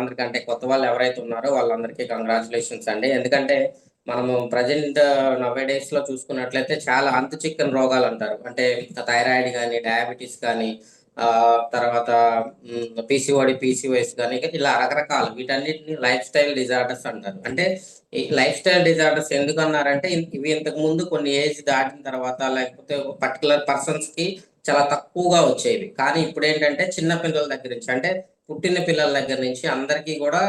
వాళ్ళందరికీ అంటే కొత్త వాళ్ళు ఎవరైతే ఉన్నారో వాళ్ళందరికీ కంగ్రాచులేషన్స్ అండి. ఎందుకంటే మనము ప్రజెంట్ నవ్వే డేస్ లో చూసుకున్నట్లయితే చాలా అంతు చిక్కని రోగాలు అంటారు. అంటే థైరాయిడ్ కానీ, డయాబెటీస్ కానీ, తర్వాత పీసీఓడి, పీసీఓఎస్ కానీ ఇలా రకరకాలు వీటన్నిటిని లైఫ్ స్టైల్ డిజార్డర్స్ అంటారు. అంటే ఈ లైఫ్ స్టైల్ డిజార్డర్స్ ఎందుకు అన్నారంటే ఇవి ఇంతకు ముందు కొన్ని ఏజ్ దాటిన తర్వాత లేకపోతే పర్టికులర్ పర్సన్స్ కి చాలా తక్కువగా వచ్చేవి. కానీ ఇప్పుడు ఏంటంటే చిన్న పిల్లల దగ్గర నుంచి అంటే పుట్టిన పిల్లల దగ్గర నుంచి అందరికీ కూడా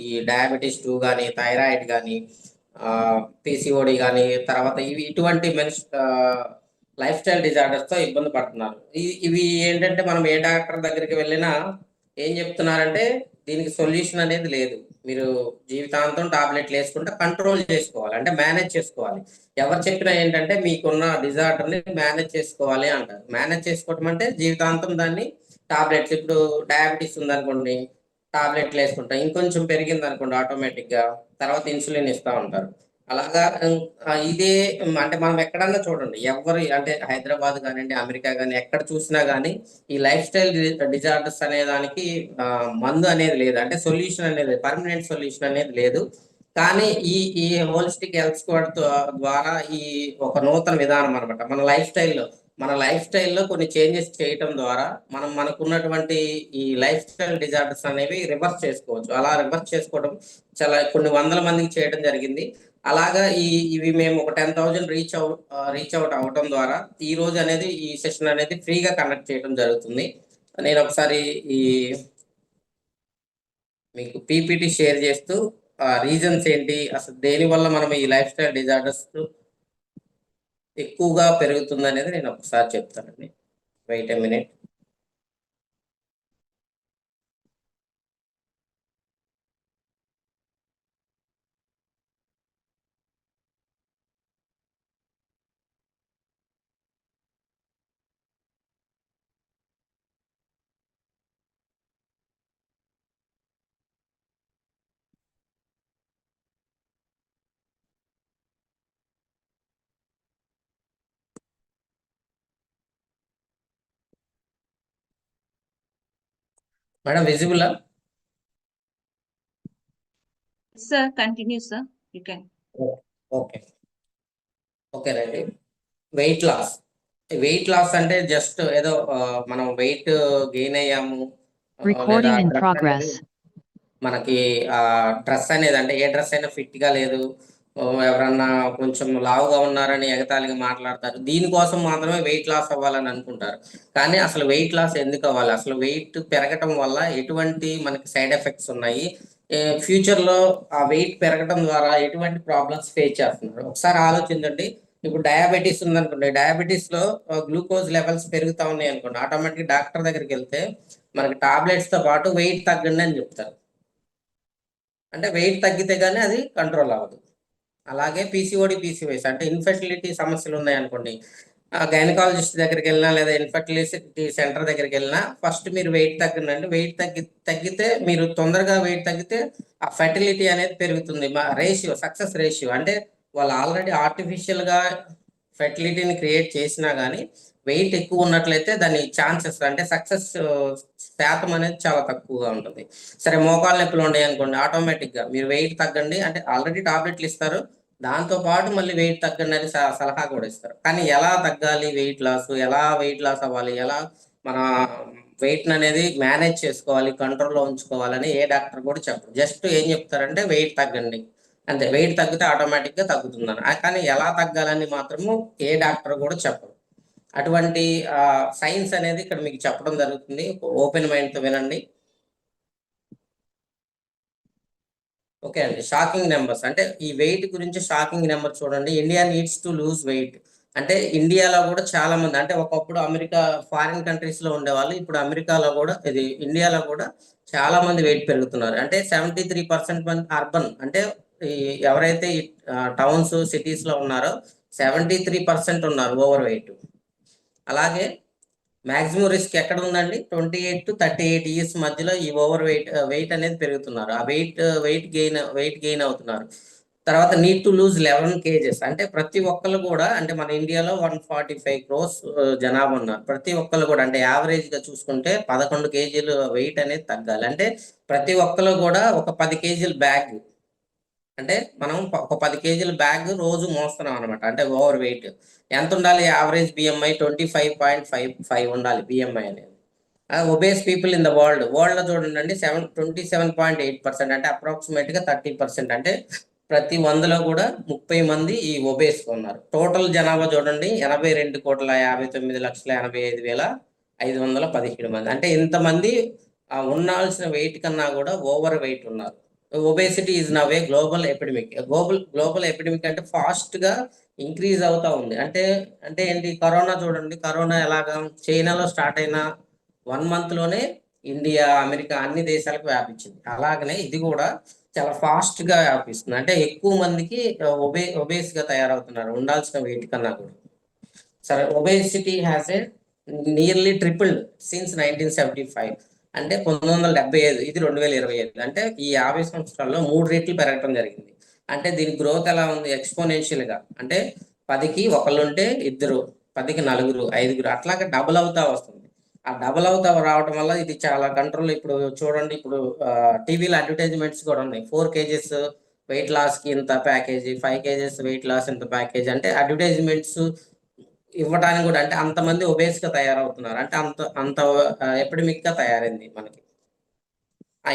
ఈ డయాబెటీస్ 2 కానీ, థైరాయిడ్ కానీ, పీసీఓడి కానీ, తర్వాత ఇటువంటి లైఫ్ స్టైల్ డిజార్డర్స్ తో ఇబ్బంది పడుతున్నారు. ఇవి ఏంటంటే మనం ఏ డాక్టర్ దగ్గరికి వెళ్ళినా ఏం చెప్తున్నారంటే దీనికి సొల్యూషన్ అనేది లేదు. మీరు జీవితాంతం టాబ్లెట్లు వేసుకుంటే కంట్రోల్ చేసుకోవాలి, అంటే మేనేజ్ చేసుకోవాలి. ఎవరు చెప్పినా ఏంటంటే మీకున్న డిజార్డర్ ని మేనేజ్ చేసుకోవాలి అంటారు. మేనేజ్ చేసుకోవటం అంటే జీవితాంతం దాన్ని టాబ్లెట్స్, ఇప్పుడు డయాబెటీస్ ఉందనుకోండి టాబ్లెట్లు వేసుకుంటాం, ఇంకొంచెం పెరిగింది అనుకోండి ఆటోమేటిక్ గా తర్వాత ఇన్సులిన్ ఇస్తా ఉంటారు. అలాగా ఇదే అంటే మనం ఎక్కడన్నా చూడండి, ఎవరు అంటే హైదరాబాద్ కానివ్వండి, అమెరికా కానీ ఎక్కడ చూసినా కానీ ఈ లైఫ్ స్టైల్ డిజార్డర్స్ అనే దానికి మందు అనేది లేదు, అంటే సొల్యూషన్ అనేది పర్మనెంట్ సొల్యూషన్ అనేది లేదు. కానీ ఈ హోలిస్టిక్ హెల్త్ స్క్వాడ్ ద్వారా ఈ ఒక నూతన విధానం అనమాట మన లైఫ్ స్టైల్లో కొన్ని చేంజెస్ చేయటం ద్వారా మనం మనకున్నటువంటి ఈ లైఫ్ స్టైల్ డిజార్డర్స్ అనేవి రివర్స్ చేసుకోవచ్చు. అలా రివర్స్ చేసుకోవడం చాలా కొన్ని వందల మందికి చేయడం జరిగింది. అలాగా ఇవి మేము ఒక 10,000 రీచ్ అవుట్ అవడం ద్వారా ఈ రోజు అనేది ఈ సెషన్ అనేది ఫ్రీగా కండక్ట్ చేయడం జరుగుతుంది. నేను ఒకసారి ఈ మీకు పీపీటీ షేర్ చేస్తూ రీజన్స్ ఏంటి, అసలు దేని వల్ల మనం ఈ లైఫ్ స్టైల్ డిజార్డర్స్ ఎక్కువగా పెరుగుతుంది అనేది నేను ఒకసారి చెప్తానండి. Wait a minute. Madam visible? Sir, continue, sir. You can. Okay ఓకేనండి. వెయిట్ లాస్ అంటే జస్ట్ ఏదో మనం వెయిట్ గెయిన్ అయ్యాము Recording in progress. మనకి డ్రెస్ అనేది అంటే ఏ డ్రెస్ అయినా ఫిట్ గా లేదు, ఎవరన్నా కొంచెం లావుగా ఉన్నారని ఎగతాళిగా మాట్లాడతారు. దీనికోసం మాత్రమే వెయిట్ లాస్ అవ్వాలని అనుకుంటారు. కానీ అసలు వెయిట్ లాస్ ఎందుకు అవ్వాలి, అసలు వెయిట్ పెరగటం వల్ల ఎటువంటి మనకి సైడ్ ఎఫెక్ట్స్ ఉన్నాయి, ఫ్యూచర్ లో ఆ వెయిట్ పెరగడం ద్వారా ఎటువంటి ప్రాబ్లమ్స్ ఫేస్ చేస్తున్నారు ఒకసారి ఆలోచించండి. ఇప్పుడు డయాబెటీస్ ఉందనుకోండి, డయాబెటీస్ లో గ్లూకోజ్ లెవెల్స్ పెరుగుతా ఉన్నాయి అనుకోండి, ఆటోమేటిక్ డాక్టర్ దగ్గరికి వెళ్తే మనకి టాబ్లెట్స్ తో పాటు వెయిట్ తగ్గండి అని చెప్తారు. అంటే వెయిట్ తగ్గితే కానీ అది కంట్రోల్ అవ్వదు. అలాగే పీసీఓడి, పీసీఓఎస్ అంటే ఇన్ఫెర్టిలిటీ సమస్యలు ఉన్నాయనుకోండి, గైనకాలజిస్ట్ దగ్గరికి వెళ్ళినా లేదా ఇన్ఫర్టిలిటీ సెంటర్ దగ్గరికి వెళ్ళినా ఫస్ట్ మీరు వెయిట్ తగ్గండి. వెయిట్ తగ్గితే మీరు తొందరగా వెయిట్ తగ్గితే ఆ ఫెర్టిలిటీ అనేది పెరుగుతుంది. సక్సెస్ రేషియో అంటే వాళ్ళు ఆల్రెడీ ఆర్టిఫిషియల్ గా ఫెర్టిలిటీని క్రియేట్ చేసినా కానీ వెయిట్ ఎక్కువ ఉన్నట్లయితే దాని ఛాన్సెస్ అంటే సక్సెస్ శాతం అనేది చాలా తక్కువగా ఉంటుంది. సరే మోకాలు నొప్పులు ఉన్నాయి అనుకోండి, ఆటోమేటిక్ గా మీరు వెయిట్ తగ్గండి అంటే ఆల్రెడీ టాబ్లెట్లు ఇస్తారు, దాంతో పాటు మళ్ళీ వెయిట్ తగ్గండి అని సలహా కూడా ఇస్తారు. కానీ ఎలా తగ్గాలి వెయిట్ లాస్ అవ్వాలి, ఎలా మన వెయిట్ అనేది మేనేజ్ చేసుకోవాలి, కంట్రోల్లో ఉంచుకోవాలని ఏ డాక్టర్ కూడా చెప్పరు. జస్ట్ ఏం చెప్తారంటే వెయిట్ తగ్గండి అంతే, వెయిట్ తగ్గితే ఆటోమేటిక్ గా తగ్గుతుందని. కానీ ఎలా తగ్గాలని మాత్రము ఏ డాక్టర్ కూడా చెప్పరు. అటువంటి సైన్స్ అనేది ఇక్కడ మీకు చెప్పడం జరుగుతుంది. ఓపెన్ మైండ్ తో వినండి. ఓకే అండి. షాకింగ్ నెంబర్స్ అంటే ఈ వెయిట్ గురించి షాకింగ్ నెంబర్ చూడండి. India needs to lose weight అంటే ఇండియాలో కూడా చాలా మంది అంటే ఒకప్పుడు అమెరికా ఫారిన్ కంట్రీస్ లో ఉండేవాళ్ళు, ఇప్పుడు అమెరికాలో కూడా ఇండియాలో కూడా చాలా మంది వెయిట్ పెరుగుతున్నారు. అంటే 73% మంది అర్బన్ అంటే ఎవరైతే టౌన్స్ సిటీస్ లో ఉన్నారో 73% ఉన్నారు ఓవర్ వెయిట్. అలాగే మాక్సిమం రిస్క్ ఎక్కడ ఉందండి, 28 to 38 ఇయర్స్ మధ్యలో ఈ ఓవర్ వెయిట్ అనేది పెరుగుతున్నారు. ఆ వెయిట్ గెయిన్ అవుతున్నారు. తర్వాత నీడ్ టు లూజ్ 11 కేజెస్. అంటే ప్రతి ఒక్కళ్ళు కూడా, అంటే మన ఇండియాలో 145 క్రోర్స్ జనాభా ఉన్నారు. ప్రతి ఒక్కళ్ళు కూడా అంటే యావరేజ్ గా చూసుకుంటే 11 కేజీలు వెయిట్ అనేది తగ్గాలి. అంటే ప్రతి ఒక్కళ్ళు కూడా ఒక 10 కేజీల బ్యాగ్, అంటే మనం ఒక 10 కేజీల బ్యాగ్ రోజు మోస్తున్నాం అనమాట. అంటే ఓవర్ వెయిట్ ఎంత ఉండాలి? యావరేజ్ బిఎంఐ 25.55 ఉండాలి బిఎంఐ అనేది. Obese people in the world లో చూడండి 27.8%, అంటే అప్రాక్సిమేట్ గా 30%. అంటే ప్రతి 100లో కూడా 30 మంది ఈ ఒబేస్ ఉన్నారు. టోటల్ జనాభా చూడండి 82,59,85,517 మంది. అంటే ఇంతమంది ఉండాల్సిన వెయిట్ కన్నా కూడా ఓవర్ వెయిట్ ఉన్నారు. Obesity is now a global epidemic. Global epidemic అంటే ఫాస్ట్ గా ఇంక్రీజ్ అవుతా ఉంది. అంటే ఏంటి? కరోనా చూడండి, కరోనా ఎలాగా చైనాలో స్టార్ట్ అయిన 1 month లోనే ఇండియా, అమెరికా అన్ని దేశాలకు వ్యాపించింది. అలాగనే ఇది కూడా చాలా ఫాస్ట్ గా వ్యాపిస్తుంది. అంటే ఎక్కువ మందికి ఒబేస్ గా తయారవుతున్నారు ఉండాల్సిన వెయిట్ కన్నా కూడా. సరే, obesity has a nearly tripled since 1975. అంటే 1975, ఇది 2025. అంటే ఈ 50 సంవత్సరాల్లో 3 రెట్లు పెరగటం జరిగింది. అంటే దీని గ్రోత్ ఎలా ఉంది? ఎక్స్పోనెన్షియల్ గా. అంటే 10కి ఒకళ్ళు ఉంటే ఇద్దరు, 10కి నలుగురు, 5గురు, అట్లాగే డబుల్ అవుతా వస్తుంది. ఆ డబుల్ అవుతా రావటం వల్ల ఇది చాలా కంట్రోల్. ఇప్పుడు చూడండి, ఇప్పుడు టీవీలో అడ్వర్టైజ్మెంట్స్ కూడా ఉన్నాయి. 4 కేజెస్ వెయిట్ లాస్ కి ఇంత ప్యాకేజీ, 5 కేజెస్ వెయిట్ లాస్ ఇంత ప్యాకేజ్. అంటే అడ్వర్టైజ్మెంట్స్ ఇవ్వడానికి కూడా, అంటే అంతమంది ఒబేస్ గా తయారవుతున్నారు. అంటే అంత అంత ఎపిడమిక్ గా తయారైంది మనకి.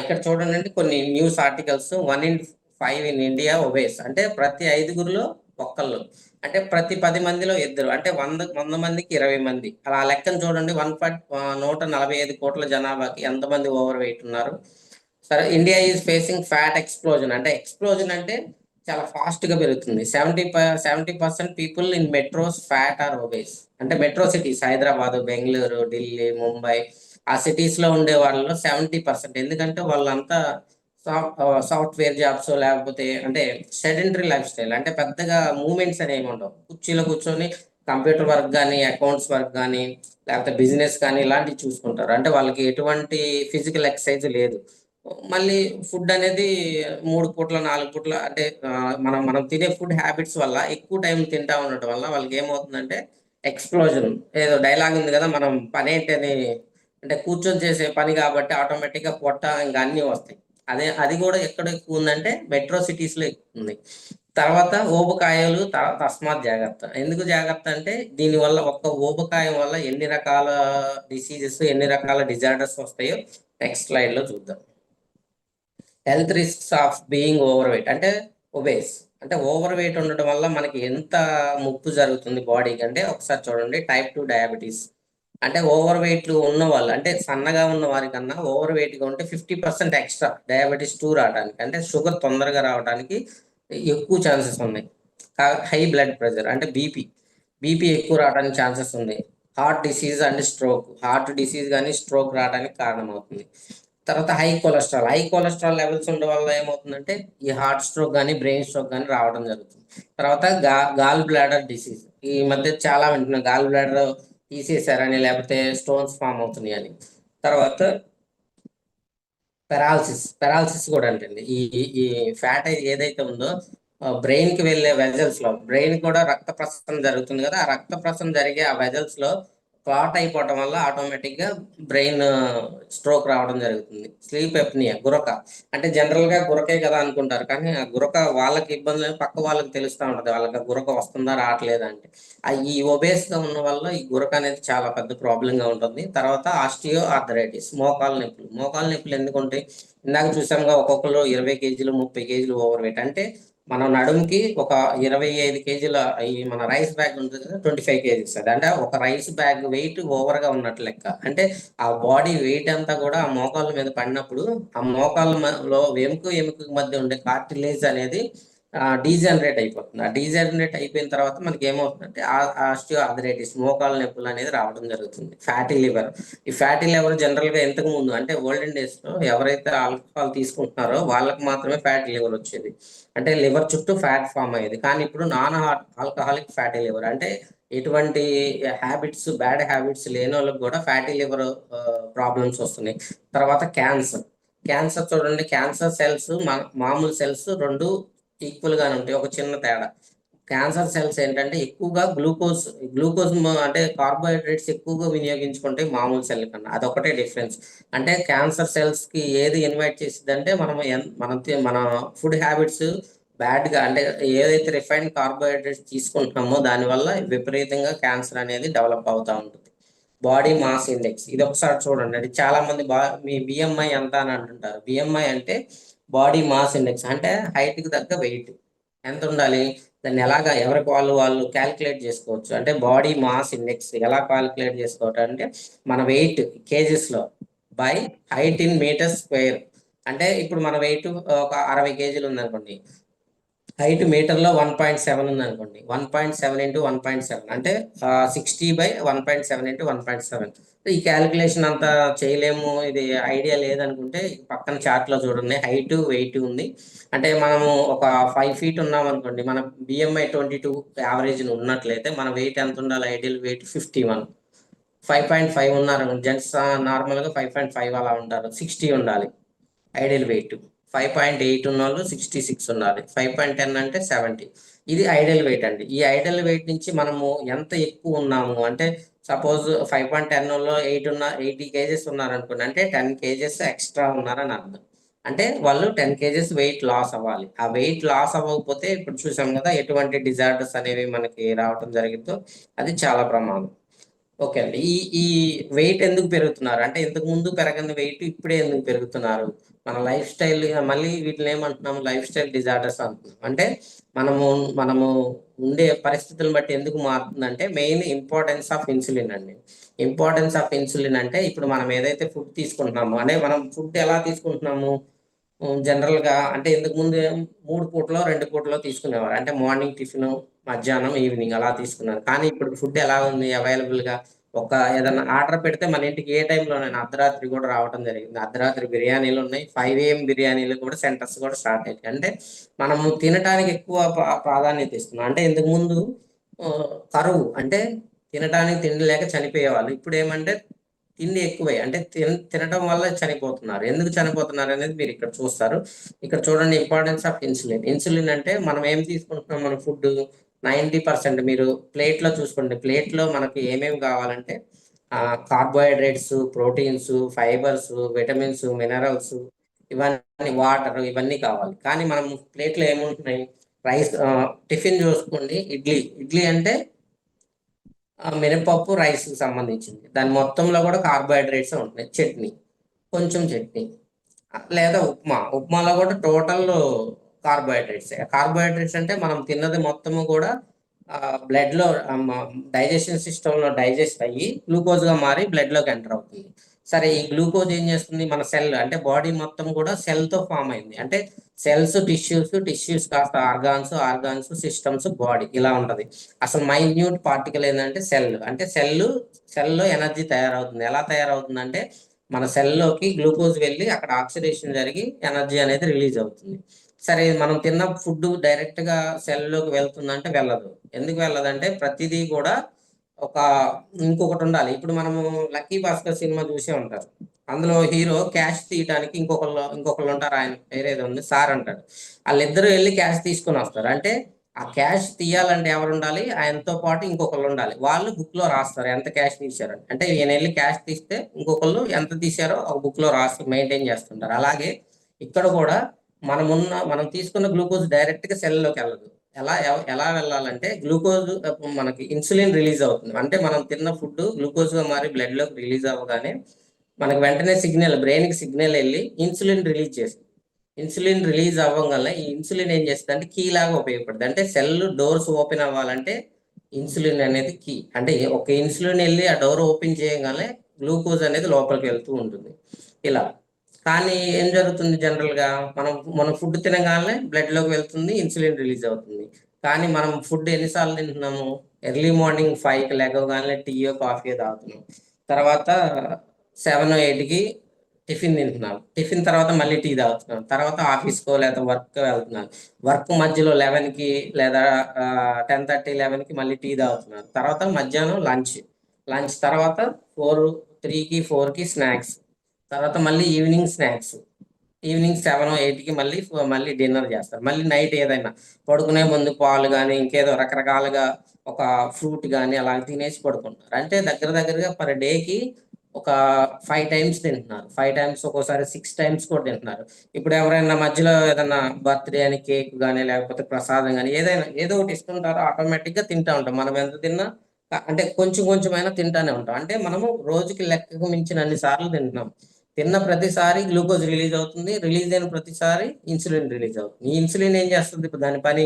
ఇక్కడ చూడండి కొన్ని news articles. 1 in 5 in India obese. అంటే ప్రతి 5గురిలో ఒక్కళ్ళు, అంటే ప్రతి 10 మందిలో ఇద్దరు, అంటే 100 మందికి 20 మంది. అలా లెక్కను చూడండి. 145 కోట్ల జనాభాకి ఎంతమంది ఓవర్ వెయిట్ ఉన్నారు? సరే, India is facing fat explosion. అంటే ఎక్స్ప్లోజన్ అంటే చాలా ఫాస్ట్ గా పెరుగుతుంది. 70% people in metros fat are obese. అంటే మెట్రో సిటీస్, హైదరాబాద్, బెంగళూరు, ఢిల్లీ, ముంబై, ఆ సిటీస్ లో ఉండే వాళ్ళలో 70%. ఎందుకంటే వాళ్ళంతా సాఫ్ట్వేర్ జాబ్స్, లేకపోతే అంటే సెడెంటరీ లైఫ్ స్టైల్. అంటే పెద్దగా మూమెంట్స్ అనేవి ఉండవు. కుర్చీలో కూర్చొని కంప్యూటర్ వర్క్ కానీ, అకౌంట్స్ వర్క్ కానీ, లేకపోతే బిజినెస్ కానీ ఇలాంటివి చూసుకుంటారు. అంటే వాళ్ళకి ఎటువంటి ఫిజికల్ ఎక్సర్సైజ్ లేదు. మళ్ళీ ఫుడ్ అనేది 3 పూట్ల 4 పూట్ల, అంటే మనం తినే ఫుడ్ హ్యాబిట్స్ వల్ల ఎక్కువ టైం తింటా ఉండటం వల్ల వాళ్ళకి ఏమవుతుందంటే ఎక్స్ప్లోజన్. ఏదో డైలాగ్ ఉంది కదా, మనం పని ఏంటని, అంటే కూర్చొని చేసే పని కాబట్టి ఆటోమేటిక్ గా పొట్ట ఇంకా అన్ని వస్తాయి. అది కూడా ఎక్కడ ఎక్కువ ఉందంటే మెట్రో సిటీస్ లో ఎక్కువ ఉంది. తర్వాత ఊబకాయాలు, తస్మాత్ జాగ్రత్త. ఎందుకు జాగ్రత్త అంటే దీనివల్ల, ఒక్క ఊబకాయం వల్ల ఎన్ని రకాల డిసీజెస్, ఎన్ని రకాల డిజార్డర్స్ వస్తాయో నెక్స్ట్ స్లైడ్ లో చూద్దాం. Health risks of being over weight. అంటే ఒబేస్, అంటే ఓవర్ వెయిట్ ఉండటం వల్ల మనకి ఎంత ముప్పు జరుగుతుంది బాడీకి అంటే, ఒకసారి చూడండి. Type 2 diabetes. అంటే ఓవర్ వెయిట్ ఉన్న వాళ్ళు, అంటే సన్నగా ఉన్న వారికన్నా ఓవర్ వెయిట్ గా ఉంటే 50% ఎక్స్ట్రా డయాబెటీస్ 2 రావడానికి, అంటే షుగర్ తొందరగా రావడానికి ఎక్కువ ఛాన్సెస్ ఉన్నాయి. హై బ్లడ్ ప్రెషర్, అంటే బీపీ ఎక్కువ రావడానికి ఛాన్సెస్ ఉంది. Heart disease and stroke, heart disease కానీ స్ట్రోక్ రావడానికి కారణమవుతుంది. తర్వాత హై కొలెస్ట్రాల్ లెవెల్స్ ఉండడం వల్ల ఏమవుతుందంటే ఈ హార్ట్ స్ట్రోక్ కానీ, బ్రెయిన్ స్ట్రోక్ కానీ రావడం జరుగుతుంది. తర్వాత గాల్ బ్లాడర్ డిసీజ్. ఈ మధ్య చాలా వింటున్నాం, గాల్ బ్లాడర్ తీసేశారని, లేకపోతే స్టోన్స్ ఫామ్ అవుతున్నాయి అని. తర్వాత పెరాలసిస్ కూడా అంటండి. ఈ ఫ్యాట్ ఏదైతే ఉందో బ్రెయిన్ కి వెళ్ళే వెజల్స్ లో, బ్రెయిన్ కూడా రక్త ప్రసరణ జరుగుతుంది కదా, ఆ రక్త ప్రసరణ జరిగే ఆ వెజల్స్ లో క్లాట్ అయిపోవటం వల్ల ఆటోమేటిక్ గా బ్రెయిన్ స్ట్రోక్ రావడం జరుగుతుంది. స్లీప్ ఎప్నియా, గురక. అంటే జనరల్ గా గురకే కదా అనుకుంటారు, కానీ ఆ గురక వాళ్ళకి ఇబ్బంది లేదు, పక్క వాళ్ళకి తెలుస్తూ ఉంటది వాళ్ళకి గురక వస్తుందా రావట్లేదా అంటే. ఈ ఒబేస్ గా ఉన్న వల్ల ఈ గురక అనేది చాలా పెద్ద ప్రాబ్లం గా ఉంటుంది. తర్వాత ఆస్టియో ఆర్థరైటిస్, మోకాలు నొప్పులు ఎందుకుంటాయి? ఇందాక చూసాంగా, ఒక్కొక్కరు 20 కేజీలు, 30 కేజీలు ఓవర్ వెయిట్. అంటే మన నడుముకి ఒక 25 కేజీల ఈ మన రైస్ బ్యాగ్ ఉంటుంది కదా, 25 కేజీస్. అది అంటే ఒక రైస్ బ్యాగ్ వెయిట్ ఓవర్ గా ఉన్నట్లు లెక్క. అంటే ఆ బాడీ వెయిట్ అంతా కూడా ఆ మోకాళ్ళ మీద పడినప్పుడు, ఆ మోకాళ్ళలో ఎముక మధ్య ఉండే కార్టిలేజ్ అనేది డీజనరేట్ అయిపోతుంది. ఆ డీజనరేట్ అయిపోయిన తర్వాత మనకి ఏమవుతుందంటే ఆస్టియో ఆర్థరైటిస్, మోకాళ్ళ నొప్పులు అనేది రావడం జరుగుతుంది. Fatty liver. ఈ ఫ్యాటీ లివర్ జనరల్ గా ఇంతకు ముందు, అంటే ఓల్డెన్ డేస్ లో ఎవరైతే ఆల్కహాల్ తీసుకుంటున్నారో వాళ్ళకి మాత్రమే ఫ్యాటీ లివర్ వచ్చేది. అంటే లివర్ చుట్టూ ఫ్యాట్ ఫామ్ అయ్యేది. కానీ ఇప్పుడు నాన్ ఆల్కహాలిక్ ఫ్యాటీ లివర్, అంటే ఎటువంటి బ్యాడ్ హ్యాబిట్స్ లేని వాళ్ళకి కూడా ఫ్యాటీ లివర్ ప్రాబ్లమ్స్ వస్తున్నాయి. తర్వాత క్యాన్సర్ చూడండి, క్యాన్సర్ సెల్స్ మామూలు సెల్స్ రెండు ఈక్వల్ గానే ఉంటాయి. ఒక చిన్న తేడా, క్యాన్సర్ సెల్స్ ఏంటంటే ఎక్కువగా గ్లూకోజ్ అంటే కార్బోహైడ్రేట్స్ ఎక్కువగా వినియోగించుకుంటే మామూలు సెల్ కన్నా, అదొకటే డిఫరెన్స్. అంటే క్యాన్సర్ సెల్స్ కి ఏది ఇన్వైట్ చేసింది అంటే మన ఫుడ్ హ్యాబిట్స్ బ్యాడ్ గా, అంటే ఏదైతే రిఫైన్డ్ కార్బోహైడ్రేట్స్ తీసుకుంటున్నామో దానివల్ల విపరీతంగా క్యాన్సర్ అనేది డెవలప్ అవుతా ఉంటుంది. బాడీ మాస్ ఇండెక్స్ ఇది ఒకసారి చూడండి. అది చాలా మంది మీ బిఎంఐ ఎంత అని అంటుంటారు. బిఎంఐ అంటే బాడీ మాస్ ఇండెక్స్, అంటే హైట్ కి తగ్గ వెయిట్ ఎంత ఉండాలి. దాన్ని ఎలాగా ఎవరికి వాళ్ళు క్యాలిక్యులేట్ చేసుకోవచ్చు. అంటే బాడీ మాస్ ఇండెక్స్ ఎలా క్యాలిక్యులేట్ చేసుకోవచ్చు అంటే మన వెయిట్ కేజెస్ లో by height in metres square. అంటే ఇప్పుడు మన వెయిట్ ఒక 60 కేజీలు ఉందనుకోండి, హైట్ మీటర్లో 1.7 ఉంది అనుకోండి, 1.7 ఇంటూ 1.7 అంటే 60/1.7 ఇంటూ 1.7. ఈ క్యాలిక్యులేషన్ అంతా చేయలేము, ఇది ఐడియా లేదనుకుంటే పక్కన చార్ట్లో చూడండి, హైట్ వెయిట్ ఉంది. అంటే మనము ఒక 5 ఫీట్ ఉన్నాం అనుకోండి, మన బిఎంఐ 22 యావరేజ్ ఉన్నట్లయితే మన వెయిట్ ఎంత ఉండాలి, ఐడియల్ వెయిట్ 51. 5.5 ఉన్నారు జెంట్స్, నార్మల్గా 5.5 అలా ఉంటారు, 60 ఉండాలి ఐడియల్ వెయిట్. 5.8 ఉన్న వాళ్ళు 66 ఉండాలి. 5.10 అంటే 70. ఇది ఐడియల్ వెయిట్ అండి. ఈ ఐడియల్ వెయిట్ నుంచి మనము ఎంత ఎక్కువ ఉన్నాము అంటే, సపోజ్ 5.10 లో 80 కేజెస్ ఉన్నారనుకోండి, అంటే 10 కేజెస్ ఎక్స్ట్రా ఉన్నారని అర్థం. అంటే వాళ్ళు 10 కేజెస్ వెయిట్ లాస్ అవ్వాలి. ఆ వెయిట్ లాస్ అవ్వకపోతే ఇప్పుడు చూసాం కదా ఎటువంటి డిజార్డర్స్ అనేవి మనకి రావటం జరిగిందో, అది చాలా ప్రమాదం. ఓకే అండి. ఈ ఈ వెయిట్ ఎందుకు పెరుగుతున్నారు అంటే, ఇంతకు ముందు పెరగని వెయిట్ ఇప్పుడే ఎందుకు పెరుగుతున్నారు? మన లైఫ్ స్టైల్, మళ్ళీ వీటిని ఏమంటున్నాము, లైఫ్ స్టైల్ డిజార్డర్స్ అంటున్నాం. అంటే మనము ఉండే పరిస్థితులను బట్టి ఎందుకు మారుతుందంటే, మెయిన్ ఇంపార్టెన్స్ ఆఫ్ ఇన్సులిన్ అండి. ఇంపార్టెన్స్ ఆఫ్ ఇన్సులిన్ అంటే, ఇప్పుడు మనం ఏదైతే ఫుడ్ తీసుకుంటున్నామో, అంటే మనం ఫుడ్ ఎలా తీసుకుంటున్నాము జనరల్ గా, అంటే ఇంతకు ముందు 3 పూటలో 2 పూటలో తీసుకునేవారు. అంటే మార్నింగ్ టిఫిన్, మధ్యాహ్నం, ఈవినింగ్ అలా తీసుకున్నారు. కానీ ఇప్పుడు ఫుడ్ ఎలా ఉంది అవైలబుల్ గా, ఒక ఏదైనా ఆర్డర్ పెడితే మన ఇంటికి ఏ టైంలోనైనా అర్ధరాత్రి కూడా రావడం జరిగింది. అర్ధరాత్రి బిర్యానీలు ఉన్నాయి, 5 AM బిర్యానీలు కూడా సెంటర్స్ కూడా స్టార్ట్ అయ్యాయి. అంటే మనము తినటానికి ఎక్కువ ప్రాధాన్యత ఇస్తున్నాం. అంటే ఇంతకు ముందు కరువు, అంటే తినటానికి తిండి లేక చనిపోయేవాళ్ళు. ఇప్పుడు ఏమంటే తిండి ఎక్కువై, అంటే తినటం వల్ల చనిపోతున్నారు. ఎందుకు చనిపోతున్నారు అనేది మీరు ఇక్కడ చూస్తారు. ఇక్కడ చూడండి, ఇంపార్టెన్స్ ఆఫ్ ఇన్సులిన్. ఇన్సులిన్ అంటే మనం ఏం తీసుకుంటున్నాం, మన ఫుడ్ 90% మీరు ప్లేట్ లో చూసుకోండి. ప్లేట్ లో మనకి ఏమేమి కావాలంటే carbohydrates, proteins, fibres, vitamins, minerals, ఇవన్నీ వాటర్, ఇవన్నీ కావాలి. కానీ మనం ప్లేట్ లో ఏముంటున్నాయి, రైస్. టిఫిన్ చూసుకోండి, ఇడ్లీ అంటే మినపప్పు, రైస్ కి సంబంధించింది. దాని మొత్తంలో కూడా కార్బోహైడ్రేట్స్ ఉంటున్నాయి. చట్నీ, కొంచెం చట్నీ, లేదా ఉప్మాలో కూడా టోటల్ కార్బోహైడ్రేట్స్ అంటే మనం తిన్నది మొత్తము కూడా బ్లడ్ లో డైజెషన్ సిస్టమ్ లో డైజెస్ట్ అయ్యి గ్లూకోజ్ గా మారి బ్లడ్ లోకి ఎంటర్ అవుతుంది. సరే, ఈ గ్లూకోజ్ ఏం చేస్తుంది, మన సెల్, అంటే బాడీ మొత్తం కూడా సెల్ తో ఫామ్ అయింది. అంటే సెల్స్, టిష్యూస్ కాస్త ఆర్గాన్స్, సిస్టమ్స్, బాడీ ఇలా ఉంటది. అసలు మైన్యూట్ పార్టికల్ ఏంటంటే సెల్. అంటే సెల్లో ఎనర్జీ తయారవుతుంది. ఎలా తయారవుతుంది అంటే, మన సెల్లోకి గ్లూకోజ్ వెళ్ళి అక్కడ ఆక్సిడేషన్ జరిగి ఎనర్జీ అనేది రిలీజ్ అవుతుంది. సరే, మనం తిన్న ఫుడ్ డైరెక్ట్ గా సెల్లోకి వెళ్తుందంటే వెళ్ళదు. ఎందుకు వెళ్ళదంటే ప్రతిదీ కూడా ఒక ఇంకొకటి ఉండాలి. ఇప్పుడు మనము లక్కీ భాస్కర్ సినిమా చూసే ఉంటారు. అందులో హీరో క్యాష్ తీయడానికి ఇంకొకళ్ళు ఉంటారు, ఆయన పేరేదో ఉంది, సార్ అంటాడు. వాళ్ళిద్దరూ వెళ్ళి క్యాష్ తీసుకొని వస్తారు. అంటే ఆ క్యాష్ తీయాలంటే ఎవరు ఉండాలి, ఆయనతో పాటు ఇంకొకళ్ళు ఉండాలి. వాళ్ళు బుక్ లో రాస్తారు ఎంత క్యాష్ తీశారని. అంటే ఈయన వెళ్ళి క్యాష్ తీస్తే ఇంకొకళ్ళు ఎంత తీశారో ఒక బుక్ లో రాసి మెయింటైన్ చేస్తుంటారు. అలాగే ఇక్కడ కూడా మనం తీసుకున్న గ్లూకోజ్ డైరెక్ట్ గా సెల్ లోకి వెళ్ళదు. ఎలా వెళ్ళాలంటే, గ్లూకోజ్ మనకి ఇన్సులిన్ రిలీజ్ అవుతుంది. అంటే మనం తిన్న ఫుడ్ గ్లూకోజ్ గా మారి బ్లడ్ లోకి రిలీజ్ అవ్వగానే మనకి వెంటనే బ్రెయిన్ కి సిగ్నల్ వెళ్ళి ఇన్సులిన్ రిలీజ్ చేస్తుంది. ఇన్సులిన్ రిలీజ్ అవ్వగల ఈ ఇన్సులిన్ ఏం చేస్తుంది అంటే కీ లాగా ఉపయోగపడుతుంది. అంటే సెల్ డోర్స్ ఓపెన్ అవ్వాలంటే ఇన్సులిన్ అనేది కీ. అంటే ఒక ఇన్సులిన్ వెళ్ళి ఆ డోర్ ఓపెన్ చేయగానే గ్లూకోజ్ అనేది లోపలికి వెళ్తూ ఉంటుంది ఇలా. కానీ ఏం జరుగుతుంది జనరల్ గా, మనం ఫుడ్ తినగానే బ్లడ్ లోకి వెళ్తుంది, ఇన్సులిన్ రిలీజ్ అవుతుంది. కానీ మనం ఫుడ్ ఎన్నిసార్లు తింటున్నాము, ఎర్లీ మార్నింగ్ 5కి లేవగానే టీయో కాఫీయో తాగుతున్నాం. తర్వాత 7-8కి టిఫిన్ తింటున్నాను. టిఫిన్ తర్వాత మళ్ళీ టీ తాగుతున్నాను. తర్వాత ఆఫీస్కో లేదా వర్క్ వెళ్తున్నాను. వర్క్ మధ్యలో 11కి లేదా 10:30, 11కి మళ్ళీ టీ తాగుతున్నాను. తర్వాత మధ్యాహ్నం లంచ్ తర్వాత 3కి 4కి స్నాక్స్, తర్వాత మళ్ళీ ఈవినింగ్ స్నాక్స్, ఈవినింగ్ 7-8కి మళ్ళీ డిన్నర్ చేస్తారు. మళ్ళీ నైట్ ఏదైనా పడుకునే ముందు పాలు కానీ ఇంకేదో రకరకాలుగా ఒక ఫ్రూట్ కానీ అలా తినేసి పడుకుంటారు. అంటే దగ్గరగా పర్ డేకి ఒక 5 టైమ్స్ తింటున్నారు. 5 టైమ్స్ ఒక్కోసారి 6 టైమ్స్ కూడా తింటున్నారు. ఇప్పుడు ఎవరైనా మధ్యలో ఏదన్నా బర్త్డే అని కేక్ కానీ లేకపోతే ప్రసాదం కానీ ఏదైనా ఏదో ఒకటి ఇస్తుంటారో ఆటోమేటిక్గా తింటా ఉంటాం. మనం ఎంత తిన్నా అంటే కొంచెమైనా తింటానే ఉంటాం. అంటే మనము రోజుకి లెక్కకు మించిన అన్ని సార్లు తింటున్నాం. తిన్న ప్రతిసారి గ్లూకోజ్ రిలీజ్ అవుతుంది. రిలీజ్ అయిన ప్రతిసారి ఇన్సులిన్ రిలీజ్ అవుతుంది. ఈ ఇన్సులిన్ ఏం చేస్తుంది? ఇప్పుడు దాని పని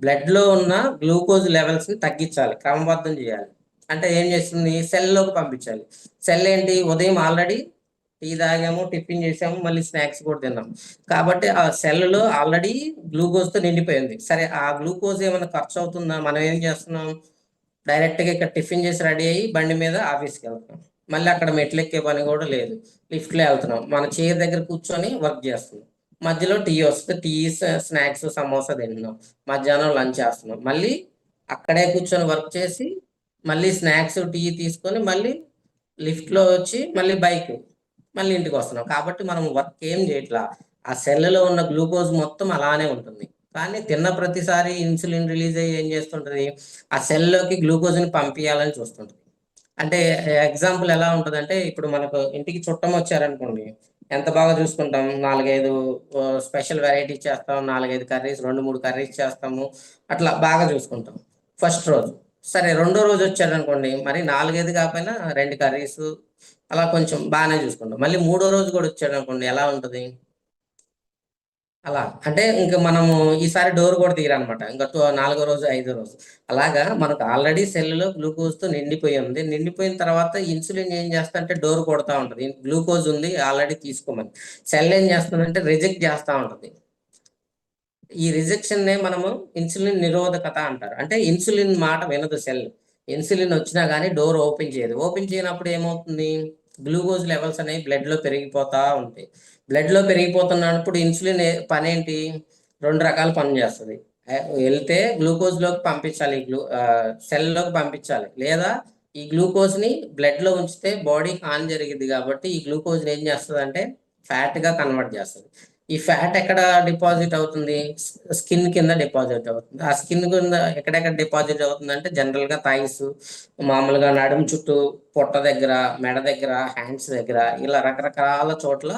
బ్లడ్ లో ఉన్న గ్లూకోజ్ లెవెల్స్ ని తగ్గించాలి, క్రమబద్ధం చేయాలి. అంటే ఏం చేస్తుంది? సెల్లోకి పంపించాలి. సెల్ ఏంటి? ఉదయం ఆల్రెడీ టీ తాగాము, టిఫిన్ చేసాము, మళ్ళీ స్నాక్స్ కూడా తిన్నాం. కాబట్టి ఆ సెల్లో ఆల్రెడీ గ్లూకోజ్ తో నిండిపోయింది. సరే, ఆ గ్లూకోజ్ ఏమైనా ఖర్చు అవుతుందా? మనం ఏం చేస్తున్నాం? డైరెక్ట్గా ఇక్కడ టిఫిన్ చేసి రెడీ అయ్యి బండి మీద ఆఫీస్కి వెళ్తున్నాం. మళ్ళీ అక్కడ మెట్లు ఎక్కే పని కూడా లేదు. లిఫ్ట్లో వెళ్తున్నాం. మన చైర్ దగ్గర కూర్చొని వర్క్ చేస్తున్నాం. మధ్యలో టీ వస్తే టీ, స్నాక్స్, సమోసా తింటున్నాం. మధ్యాహ్నం లంచ్ చేస్తున్నాం. మళ్ళీ అక్కడే కూర్చొని వర్క్ చేసి మళ్ళీ స్నాక్స్, టీ తీసుకొని మళ్ళీ లిఫ్ట్లో వచ్చి మళ్ళీ బైక్ మళ్ళీ ఇంటికి వస్తున్నాం. కాబట్టి మనం వర్క్ ఏం చేయట్లా. ఆ సెల్లో ఉన్న గ్లూకోజ్ మొత్తం అలానే ఉంటుంది. కానీ తిన్న ప్రతిసారి ఇన్సులిన్ రిలీజ్ అయ్యి ఏం చేస్తుంటది? ఆ సెల్లోకి గ్లూకోజ్ని పంపించాలని చూస్తుంటది. అంటే ఎగ్జాంపుల్ ఎలా ఉంటుందంటే, ఇప్పుడు మనకు ఇంటికి చుట్టం వచ్చారనుకోండి, ఎంత బాగా చూసుకుంటాం. 4-5 స్పెషల్ వెరైటీ చేస్తాం. 4-5 కర్రీస్, 2-3 కర్రీస్ చేస్తాము. అట్లా బాగా చూసుకుంటాం ఫస్ట్ రోజు. సరే, రెండో రోజు వచ్చారనుకోండి, మరి 4-5 కాకపోయినా 2 కర్రీస్ అలా కొంచెం బాగానే చూసుకుంటాం. మళ్ళీ మూడో రోజు కూడా వచ్చారనుకోండి, ఎలా ఉంటుంది? అలా అంటే ఇంక మనము ఈసారి డోర్ కూడా తీయరనమాట. ఇంకా 4 రోజు, 5 రోజు అలాగా మనకు ఆల్రెడీ సెల్లో గ్లూకోజ్ తో నిండిపోయి ఉంది. నిండిపోయిన తర్వాత ఇన్సులిన్ ఏం చేస్తా అంటే డోర్ కొడతా ఉంటది. గ్లూకోజ్ ఉంది ఆల్రెడీ తీసుకోమని. సెల్ ఏం చేస్తుందంటే రిజెక్ట్ చేస్తా ఉంటది. ఈ రిజెక్షన్ నే మనము ఇన్సులిన్ నిరోధకత అంటారు. అంటే ఇన్సులిన్ మాట వినదు సెల్. ఇన్సులిన్ వచ్చినా కానీ డోర్ ఓపెన్ చేయదు. ఓపెన్ చేయనప్పుడు ఏమవుతుంది? గ్లూకోజ్ లెవెల్స్ అనేవి బ్లడ్ లో పెరిగిపోతా ఉంటాయి. బ్లడ్ లో పెరిగిపోతున్నప్పుడు ఇన్సులిన్ పని ఏంటి? 2 రకాల పని చేస్తుంది. వెళ్తే గ్లూకోజ్ లోకి పంపించాలి, సెల్లోకి పంపించాలి. లేదా ఈ గ్లూకోజ్ ని బ్లడ్ లో ఉంచితే బాడీ హాని జరిగింది కాబట్టి ఈ గ్లూకోజ్ ఏం చేస్తుంది అంటే ఫ్యాట్ గా కన్వర్ట్ చేస్తుంది. ఈ ఫ్యాట్ ఎక్కడ డిపాజిట్ అవుతుంది? స్కిన్ కింద డిపాజిట్ అవుతుంది. ఆ స్కిన్ కింద ఎక్కడెక్కడ డిపాజిట్ అవుతుంది అంటే జనరల్ గా థైస్, మామూలుగా నడుము చుట్టూ, పొట్ట దగ్గర, మెడ దగ్గర, హ్యాండ్స్ దగ్గర ఇలా రకరకాల చోట్ల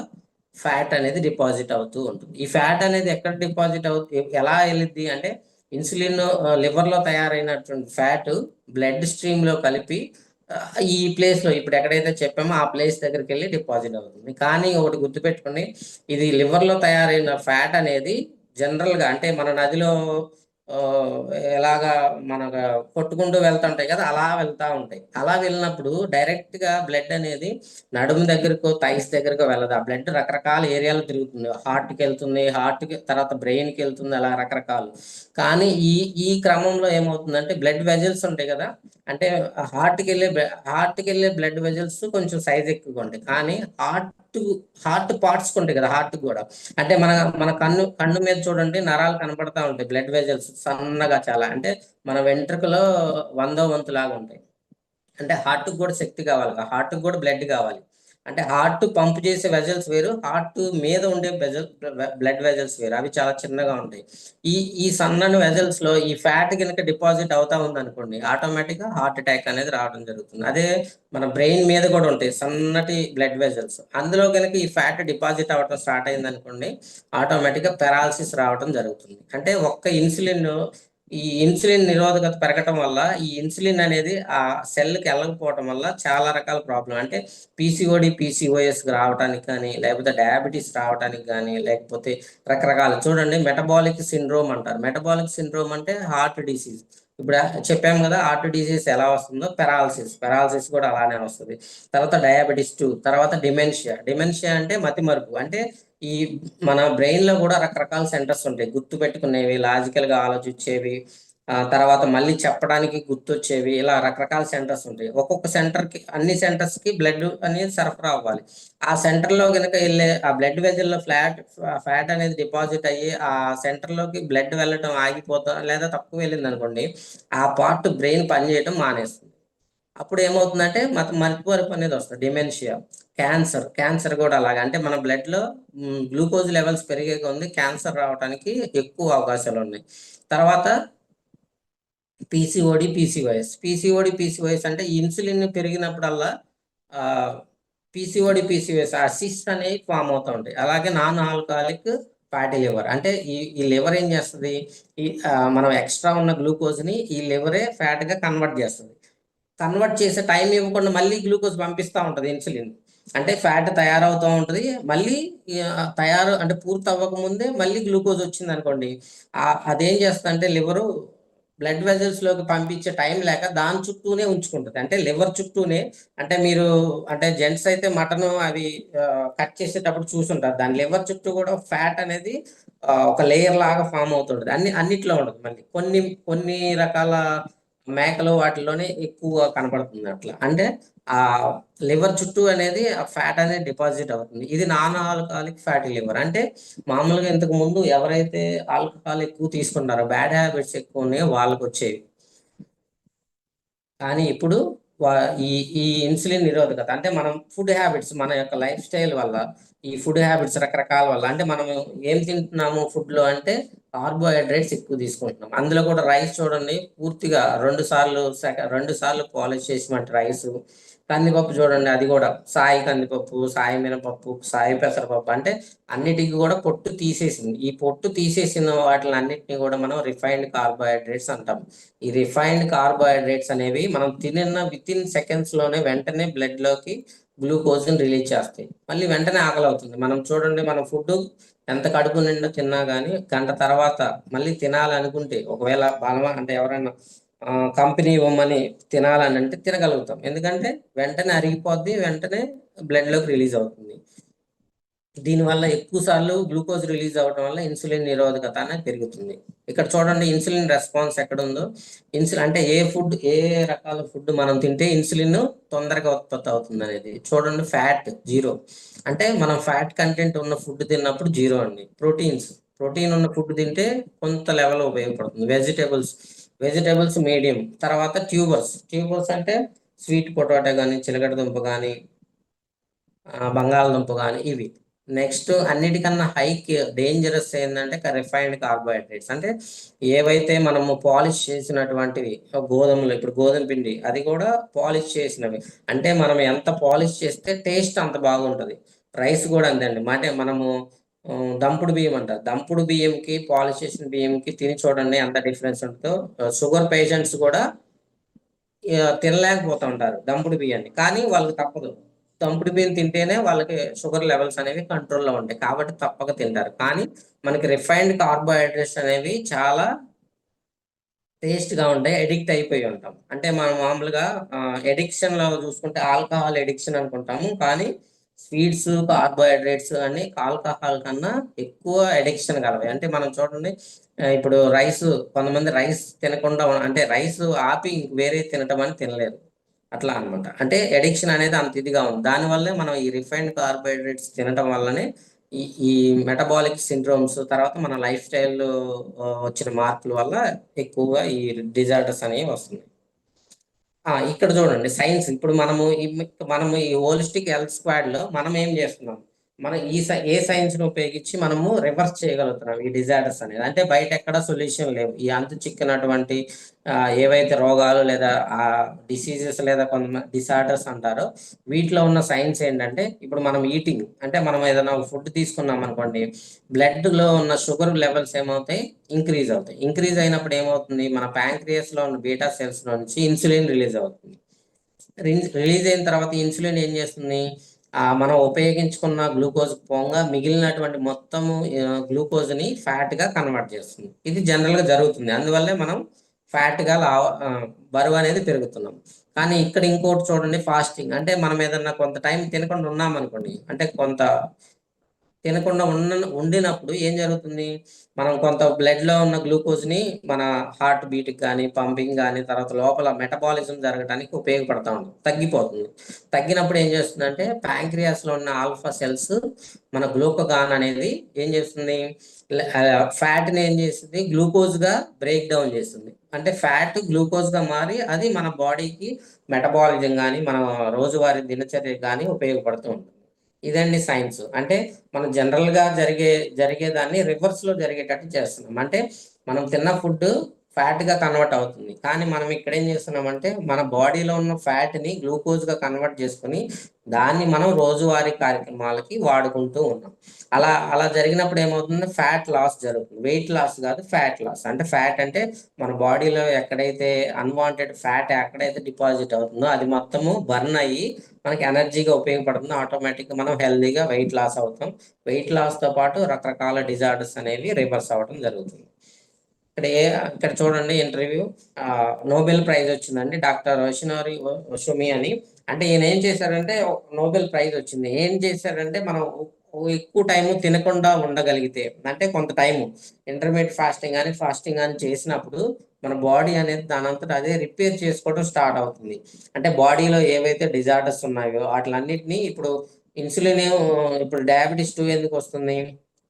ఫ్యాట్ అనేది డిపాజిట్ అవుతూ ఉంటుంది. ఈ ఫ్యాట్ అనేది ఎక్కడ డిపాజిట్ అవుతుంది, ఎలా వెళ్ళిద్ది అంటే ఇన్సులిన్ లివర్ లో తయారైనటువంటి ఫ్యాట్ బ్లడ్ స్ట్రీమ్ లో కలిపి ఈ ప్లేస్ లో ఇప్పుడు ఎక్కడైతే చెప్పామో ఆ ప్లేస్ దగ్గరికి వెళ్ళి డిపాజిట్ అవుతుంది. కానీ ఒకటి గుర్తుపెట్టుకోండి, ఇది లివర్ లో తయారైన ఫ్యాట్ అనేది జనరల్ గా అంటే మన నదిలో ఎలాగా మన కొట్టుకుంటూ వెళ్తుంటాయి కదా, అలా వెళ్తా ఉంటాయి. అలా వెళ్ళినప్పుడు డైరెక్ట్ గా బ్లడ్ అనేది నడుము దగ్గరకు, థైస్ దగ్గరకు వెళ్ళదు. ఆ బ్లడ్ రకరకాల ఏరియాలో తిరుగుతుంది. హార్ట్ కి వెళ్తుంది, హార్ట్ కి తర్వాత బ్రెయిన్ కి వెళ్తుంది, అలా రకరకాలు. కానీ ఈ క్రమంలో ఏమవుతుందంటే బ్లడ్ వెజల్స్ ఉంటాయి కదా, అంటే హార్ట్కి వెళ్ళే బ్లడ్ వెజల్స్ కొంచెం సైజ్ ఎక్కువగా ఉంటాయి. కానీ హార్ట్ పార్ట్స్ ఉంటాయి కదా, హార్ట్ కూడా అంటే మన కన్ను మీద చూడండి, నరాలు కనపడతా ఉంటాయి. బ్లడ్ వెజల్స్ సన్నగా చాలా, అంటే మన వెంట్రుకలో 100వ వంతు లాగా ఉంటాయి. అంటే హార్ట్ కూడా శక్తి కావాలి, హార్ట్ కూడా బ్లడ్ కావాలి. అంటే హార్ట్ పంప్ చేసే వెజల్స్ వేరు, హార్ట్ మీద ఉండే బ్లడ్ వెజల్స్ వేరు. అవి చాలా చిన్నగా ఉంటాయి. ఈ సన్నని వెజల్స్ లో ఈ ఫ్యాట్ కనుక డిపాజిట్ అవుతా ఉంది అనుకోండి, ఆటోమేటిక్ గా హార్ట్ అటాక్ అనేది రావడం జరుగుతుంది. అదే మన బ్రెయిన్ మీద కూడా ఉంటాయి సన్నటి బ్లడ్ వెజల్స్. అందులో కనుక ఈ ఫ్యాట్ డిపాజిట్ అవ్వడం స్టార్ట్ అయింది అనుకోండి, ఆటోమేటిక్ గా పెరాలసిస్ రావడం జరుగుతుంది. అంటే ఒక్క ఈ ఇన్సులిన్ నిరోధకత పెరగటం వల్ల ఈ ఇన్సులిన్ అనేది ఆ సెల్కి వెళ్ళకపోవటం వల్ల చాలా రకాల ప్రాబ్లం, అంటే పీసీఓఎస్ రావడానికి కానీ, లేకపోతే డయాబెటీస్ రావడానికి కానీ, లేకపోతే రకరకాల చూడండి మెటబాలిక్ సిండ్రోమ్ అంటారు. మెటబాలిక్ సిండ్రోమ్ అంటే హార్ట్ డిసీజ్. ఇప్పుడు చెప్పాము కదా, హార్ట్ డిసీజ్ ఎలా వస్తుందో పెరాలసిస్ కూడా అలానే వస్తుంది. తర్వాత డయాబెటీస్ 2, తర్వాత డిమెన్షియా అంటే మతిమరుపు. అంటే ఈ మన బ్రెయిన్ లో కూడా రకరకాల సెంటర్స్ ఉంటాయి, గుర్తు పెట్టుకునేవి, లాజికల్ గా ఆలోచించేవి, తర్వాత మళ్ళీ చెప్పడానికి గుర్తొచ్చేవి, ఇలా రకరకాల సెంటర్స్ ఉంటాయి. ఒక్కొక్క సెంటర్ కి, అన్ని సెంటర్స్ కి బ్లడ్ అనేది సరఫరా అవ్వాలి. ఆ సెంటర్ లో కనుక వెళ్ళే ఆ బ్లడ్ వెజల్ లో ఫ్యాట్ అనేది డిపాజిట్ అయ్యి ఆ సెంటర్ లోకి బ్లడ్ వెళ్ళటం ఆగిపోతా లేదా తక్కువ వెళ్ళింది అనుకోండి, ఆ పార్ట్ బ్రెయిన్ పనిచేయటం మానేస్తుంది. అప్పుడు ఏమవుతుందంటే మతిమరుపు అనేది వస్తుంది, డిమెన్షియా. క్యాన్సర్ కూడా అలాగే. అంటే మన బ్లడ్ లో గ్లూకోజ్ లెవెల్స్ పెరిగే కొద్ది క్యాన్సర్ రావడానికి ఎక్కువ అవకాశాలు ఉన్నాయి. తర్వాత పీసీఓడి పీసీఓఎస్ అంటే ఇన్సులిన్ పెరిగినప్పుడల్లా పీసీఓఎస్ ఆ సిస్ట్ అనేవి ఫామ్ అవుతూ ఉంటాయి. అలాగే నాన్ ఆల్కహాలిక్ ఫ్యాటీ లివర్ అంటే ఈ లివర్ ఏం చేస్తుంది, మనం ఎక్స్ట్రా ఉన్న గ్లూకోజ్ ని ఈ లివరే ఫ్యాట్ గా కన్వర్ట్ చేస్తుంది. కన్వర్ట్ చేసే టైం ఇవ్వకుండా మళ్ళీ గ్లూకోజ్ పంపిస్తూ ఉంటుంది ఇన్సులిన్. అంటే ఫ్యాట్ తయారవుతూ ఉంటుంది, మళ్ళీ అంటే పూర్తి అవ్వక ముందే మళ్ళీ గ్లూకోజ్ వచ్చింది అనుకోండి, అదేం చేస్తుంది అంటే లివరు బ్లడ్ వెజల్స్ లోకి పంపించే టైం లేక దాని చుట్టూనే ఉంచుకుంటుంది. అంటే లివర్ చుట్టూనే. అంటే మీరు అంటే జెంట్స్ అయితే మటన్ అవి కట్ చేసేటప్పుడు చూసుంటారు, దాని లివర్ చుట్టూ కూడా ఫ్యాట్ అనేది ఒక లేయర్ లాగా ఫామ్ అవుతుంటది. అన్నిట్లో ఉండదు. మళ్ళీ కొన్ని కొన్ని రకాల మేకలు వాటిలోనే ఎక్కువ కనపడుతుంది అట్లా. అంటే ఆ లివర్ చుట్టూ అనేది ఆ ఫ్యాట్ అనేది డిపాజిట్ అవుతుంది. ఇది నాన్ ఆల్కహాలిక్ ఫ్యాటీ లివర్. అంటే మామూలుగా ఇంతకు ముందు ఎవరైతే ఆల్కహాల్ ఎక్కువ తీసుకుంటారో, బ్యాడ్ హ్యాబిట్స్ ఎక్కువ ఉన్నాయో వాళ్ళకి వచ్చేవి. కానీ ఇప్పుడు ఈ ఈ ఇన్సులిన్ నిరోధకత అంటే మనం ఫుడ్ హ్యాబిట్స్, మన యొక్క లైఫ్ స్టైల్ వల్ల, ఈ ఫుడ్ హ్యాబిట్స్ రకరకాల వల్ల, అంటే మనం ఏం తింటున్నాము ఫుడ్ లో అంటే కార్బోహైడ్రేట్స్ ఎక్కువ తీసుకుంటున్నాం. అందులో కూడా రైస్ చూడండి, పూర్తిగా 2 సార్లు పాలిష్ చేసినట్టు రైస్. కందిపప్పు చూడండి, అది కూడా సాయి కందిపప్పు, సాయి మినపప్పు, సాయి పెసరపప్పు. అంటే అన్నిటికీ కూడా పొట్టు తీసేసింది. ఈ పొట్టు తీసేసిన వాటిని అన్నిటిని కూడా మనం రిఫైన్డ్ కార్బోహైడ్రేట్స్ అంటాం. ఈ రిఫైన్డ్ కార్బోహైడ్రేట్స్ అనేవి మనం తినిన వితిన్ సెకండ్స్ లోనే వెంటనే బ్లడ్ లోకి గ్లూకోజ్ ని రిలీజ్ చేస్తాయి. మళ్ళీ వెంటనే ఆకలి అవుతుంది. మనం చూడండి, మన ఫుడ్ ఎంత కడుపు నిండా తిన్నా కానీ గంట తర్వాత మళ్ళీ తినాలనుకుంటే, ఒకవేళ అంటే ఎవరైనా కంపెనీ ఇవ్వమని తినాలని అంటే తినగలుగుతాం. ఎందుకంటే వెంటనే అరిగిపోద్ది, వెంటనే బ్లడ్ లోకి రిలీజ్ అవుతుంది. దీనివల్ల ఎక్కువ సార్లు గ్లూకోజ్ రిలీజ్ అవ్వడం వల్ల ఇన్సులిన్ నిరోధకత అనేది పెరుగుతుంది. ఇక్కడ చూడండి ఇన్సులిన్ రెస్పాన్స్ ఎక్కడ ఉందో. ఇన్సులిన్ అంటే ఏ రకాల ఫుడ్ మనం తింటే ఇన్సులిన్ తొందరగా ఉత్పత్తి అవుతుంది అనేది చూడండి. ఫ్యాట్ 0 అంటే మనం ఫ్యాట్ కంటెంట్ ఉన్న ఫుడ్ తిన్నప్పుడు 0 అండి. ప్రోటీన్ ఉన్న ఫుడ్ తింటే కొంత లెవెల్ ఉపయోగపడుతుంది. Vegetables medium. తర్వాత ట్యూబర్స్ అంటే స్వీట్ పొటాటో కానీ, చిలకడ దుంప కానీ, బంగాళదుంప కానీ, ఇవి. నెక్స్ట్ అన్నిటికన్నా డేంజరస్ ఏంటంటే రిఫైన్డ్ కార్బోహైడ్రేట్స్. అంటే ఏవైతే మనము పాలిష్ చేసినటువంటివి, గోధుమలు, ఇప్పుడు గోధుమ పిండి అది కూడా పాలిష్ చేసినవి. అంటే మనం ఎంత పాలిష్ చేస్తే టేస్ట్ అంత బాగుంటది. రైస్ కూడా అంతే అండి. అంటే మనము దంపుడు బియ్యం అంటారు, దంపుడు బియ్యంకి పాలిష్ చేసిన బియ్యంకి తిని చూడండి ఎంత డిఫరెన్స్ ఉంటుందో. షుగర్ పేషెంట్స్ కూడా తినలేకపోతూ ఉంటారు దంపుడు బియ్యాన్ని, కానీ వాళ్ళకి తప్పదు. దంపుడు బియ్యం తింటేనే వాళ్ళకి షుగర్ లెవెల్స్ అనేవి కంట్రోల్లో ఉంటాయి, కాబట్టి తప్పక తింటారు. కానీ మనకి రిఫైన్డ్ కార్బోహైడ్రేట్స్ అనేవి చాలా టేస్ట్ గా ఉంటాయి. ఎడిక్ట్ అయిపోయి ఉంటాం. అంటే మనం మామూలుగా ఎడిక్షన్ లో చూసుకుంటే ఆల్కహాల్ ఎడిక్షన్ అనుకుంటాము, కానీ స్వీట్స్, కార్బోహైడ్రేట్స్ అన్ని ఆల్కహాల్ కన్నా ఎక్కువ ఎడిక్షన్ కలవి. అంటే మనం చూడండి, ఇప్పుడు కొంతమంది రైస్ తినకుండా అంటే రైస్ ఆపి వేరే తినటం అని తినలేరు. అట్లా అన్నమాట. అంటే ఎడిక్షన్ అనేది అంత ఇదిగా ఉంది. దానివల్లే మనం ఈ రిఫైన్డ్ కార్బోహైడ్రేట్స్ తినటం వల్లనే ఈ మెటబాలిక్ సిండ్రోమ్స్, తర్వాత మన లైఫ్ స్టైల్ వచ్చిన మార్పుల వల్ల ఎక్కువగా ఈ డిజార్డర్స్ అనేవి వస్తున్నాయి. ఇక్కడ చూడండి సైన్స్. ఇప్పుడు మనము ఈ హోలిస్టిక్ హెల్త్ స్క్వాడ్ లో మనం ఏం చేస్తున్నాం, మనం ఏ సైన్స్ ని ఉపయోగించి మనము రివర్స్ చేయగలుగుతున్నాం ఈ డిజార్డర్స్ అనేది. అంటే బయట ఎక్కడ సొల్యూషన్ లేవు. ఈ అంతు చిక్కినటువంటి ఏవైతే రోగాలు లేదా డిసీజెస్ లేదా కొంతమంది డిసార్డర్స్ అంటారో, వీటిలో ఉన్న సైన్స్ ఏంటంటే, ఇప్పుడు మనం ఈటింగ్ అంటే మనం ఏదైనా ఫుడ్ తీసుకున్నాం అనుకోండి, బ్లడ్ లో ఉన్న షుగర్ లెవెల్స్ ఏమవుతాయి, ఇంక్రీజ్ అవుతాయి. ఇంక్రీజ్ అయినప్పుడు ఏమవుతుంది, మన ప్యాంక్రియాస్ లో ఉన్న బీటా సెల్స్ లో నుంచి ఇన్సులిన్ రిలీజ్ అవుతుంది. రిలీజ్ అయిన తర్వాత ఇన్సులిన్ ఏం చేస్తుంది, మనం ఉపయోగించుకున్న గ్లూకోజ్ పోగా మిగిలినటువంటి మొత్తము గ్లూకోజ్ ని ఫ్యాట్ గా కన్వర్ట్ చేస్తుంది. ఇది జనరల్ గా జరుగుతుంది. అందువల్లే మనం ఫ్యాట్ గా బరువు అనేది పెరుగుతున్నాం. కానీ ఇక్కడ ఇంకోటి చూడండి, ఫాస్టింగ్. అంటే మనం ఏదన్నా కొంత టైం తినకుండా ఉన్నాం అనుకోండి, అంటే కొంత తినకుండా ఉండినప్పుడు ఏం జరుగుతుంది, మనం కొంత బ్లడ్లో ఉన్న గ్లూకోజ్ని మన హార్ట్ బీట్కి కానీ పంపింగ్ కానీ తర్వాత లోపల మెటబాలిజం జరగడానికి ఉపయోగపడతా ఉంటుంది, తగ్గిపోతుంది. తగ్గినప్పుడు ఏం చేస్తుందంటే ప్యాంక్రియాస్లో ఉన్న ఆల్ఫా సెల్స్ మన గ్లూకోగాన్ అనేది ఏం చేస్తుంది, ఫ్యాట్ని ఏం చేస్తుంది, గ్లూకోజ్గా బ్రేక్ డౌన్ చేస్తుంది. అంటే ఫ్యాట్ గ్లూకోజ్గా మారి అది మన బాడీకి మెటబాలిజం కానీ మన రోజువారీ దినచర్య కానీ ఉపయోగపడుతూ ఉంటుంది. ఇదండి సైన్స్. అంటే మనం జనరల్గా జరిగేదాన్ని రివర్స్లో జరిగేటట్టు చేస్తున్నాం. అంటే మనం తిన్న ఫుడ్ ఫ్యాట్గా కన్వర్ట్ అవుతుంది, కానీ మనం ఇక్కడ ఏం చేస్తున్నామంటే మన బాడీలో ఉన్న ఫ్యాట్ని గ్లూకోజ్గా కన్వర్ట్ చేసుకుని దాన్ని మనం రోజువారీ కార్యక్రమాలకి వాడుకుంటూ ఉన్నాం. అలా జరిగినప్పుడు ఏమవుతుంది, ఫ్యాట్ లాస్ జరుగుతుంది. వెయిట్ లాస్ కాదు, ఫ్యాట్ లాస్. అంటే ఫ్యాట్ అంటే మన బాడీలో ఎక్కడైతే అన్వాంటెడ్ ఫ్యాట్ ఎక్కడైతే డిపాజిట్ అవుతుందో అది మొత్తము బర్న్ అయ్యి మనకి ఎనర్జీగా ఉపయోగపడుతుంది. ఆటోమేటిక్గా మనం హెల్దీగా వెయిట్ లాస్ అవుతాం. వెయిట్ లాస్తో పాటు రకరకాల డిజార్డర్స్ అనేవి రివర్స్ అవ్వడం జరుగుతుంది. ఇక్కడ చూడండి ఇంటర్వ్యూ, నోబెల్ ప్రైజ్ వచ్చిందండి డాక్టర్ రోషినోరి ఒషుమి అని. అంటే ఈయన ఏం చేశారంటే నోబెల్ ప్రైజ్ వచ్చింది. ఏం చేశారంటే మనం ఎక్కువ టైం తినకుండా ఉండగలిగితే, అంటే కొంత టైము ఇంటర్మీడియట్ ఫాస్టింగ్ కానీ చేసినప్పుడు మన బాడీ అనేది దానంతట అదే రిపేర్ చేసుకోవడం స్టార్ట్ అవుతుంది. అంటే బాడీలో ఏవైతే డిజార్డర్స్ ఉన్నాయో వాటిలన్నిటినీ ఇన్సులిన్ ఇప్పుడు డయాబెటీస్ 2 ఎందుకు వస్తుంది,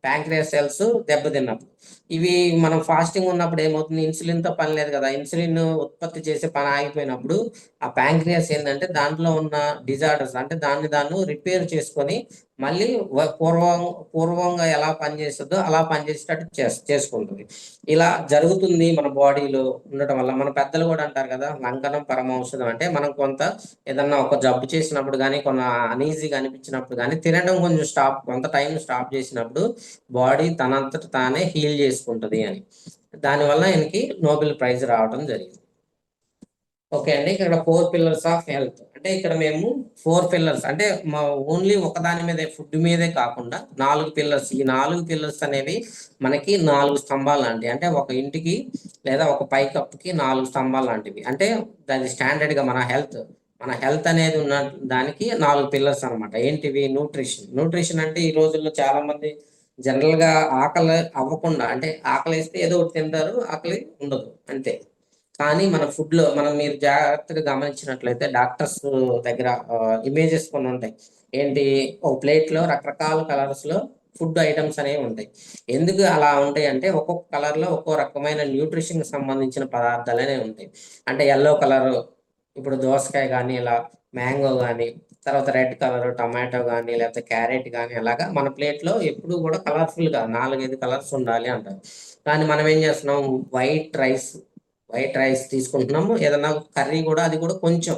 ప్యాంక్రియాస్ సెల్స్ దెబ్బతిన్నప్పుడు. ఇవి మనం ఫాస్టింగ్ ఉన్నప్పుడు ఏమవుతుంది, ఇన్సులిన్తో పని లేదు కదా, ఇన్సులిన్ ఉత్పత్తి చేసే పని ఆగిపోయినప్పుడు ఆ ప్యాంక్రియాస్ ఏంటంటే దాంట్లో ఉన్న డిజార్డర్స్ అంటే దాన్ని రిపేర్ చేసుకొని మళ్ళీ పూర్వంగా ఎలా పనిచేస్తుందో అలా పనిచేసేటట్టు చేసుకుంటుంది. ఇలా జరుగుతుంది మన బాడీలో ఉండటం వల్ల. మన పెద్దలు కూడా అంటారు కదా, లంకనం పరమౌషధం. అంటే మనం ఏదన్నా ఒక జబ్బు చేసినప్పుడు కానీ అనీజీగా అనిపించినప్పుడు కానీ తినడం కొంత టైం స్టాప్ చేసినప్పుడు బాడీ తనంతట తానే హీల్ చేసుకుంటుంది అని. దానివల్ల ఆయనకి నోబెల్ ప్రైజ్ రావడం జరిగింది. ఓకే అండి, ఇక్కడ 4 పిల్లర్స్ ఆఫ్ హెల్త్. అంటే ఇక్కడ మేము 4 పిల్లర్స్ అంటే మా ఓన్లీ ఒకదాని మీదే ఫుడ్ మీదే కాకుండా 4 పిల్లర్స్. ఈ 4 పిల్లర్స్ అనేవి మనకి 4 స్తంభాలు లాంటివి. అంటే ఒక ఇంటికి లేదా ఒక పైకప్పుకి 4 స్తంభాలు లాంటివి. అంటే దాని స్టాండర్డ్గా మన హెల్త్ అనేది ఉన్న దానికి 4 పిల్లర్స్ అనమాట. ఏంటివి, న్యూట్రిషన్ అంటే ఈ రోజుల్లో చాలా మంది జనరల్గా ఆకలి అవ్వకుండా, అంటే ఆకలి వేస్తే ఏదో ఒకటి తింటారు, ఆకలి ఉండదు అంతే. కానీ మన ఫుడ్లో మీరు జాగ్రత్తగా గమనించినట్లయితే డాక్టర్స్ దగ్గర ఇమేజెస్ కొన్ని ఉంటాయి. ఏంటి, ఒక ప్లేట్లో రకరకాల కలర్స్లో ఫుడ్ ఐటమ్స్ అనేవి ఉంటాయి. ఎందుకు అలా ఉంటాయి అంటే ఒక్కొక్క కలర్లో ఒక్కో రకమైన న్యూట్రిషన్కి సంబంధించిన పదార్థాలు అనేవి ఉంటాయి. అంటే ఎల్లో కలర్ ఇప్పుడు దోసకాయ కానీ, ఇలా మ్యాంగో కానీ, తర్వాత రెడ్ కలర్ టమాటో కానీ, లేకపోతే క్యారెట్ కానీ, అలాగా మన ప్లేట్లో ఎప్పుడు కూడా కలర్ఫుల్గా 4-5 కలర్స్ ఉండాలి అంటారు. కానీ మనం ఏం చేస్తున్నాం, వైట్ రైస్ తీసుకుంటున్నాము. ఏదన్నా కర్రీ కూడా అది కూడా కొంచెం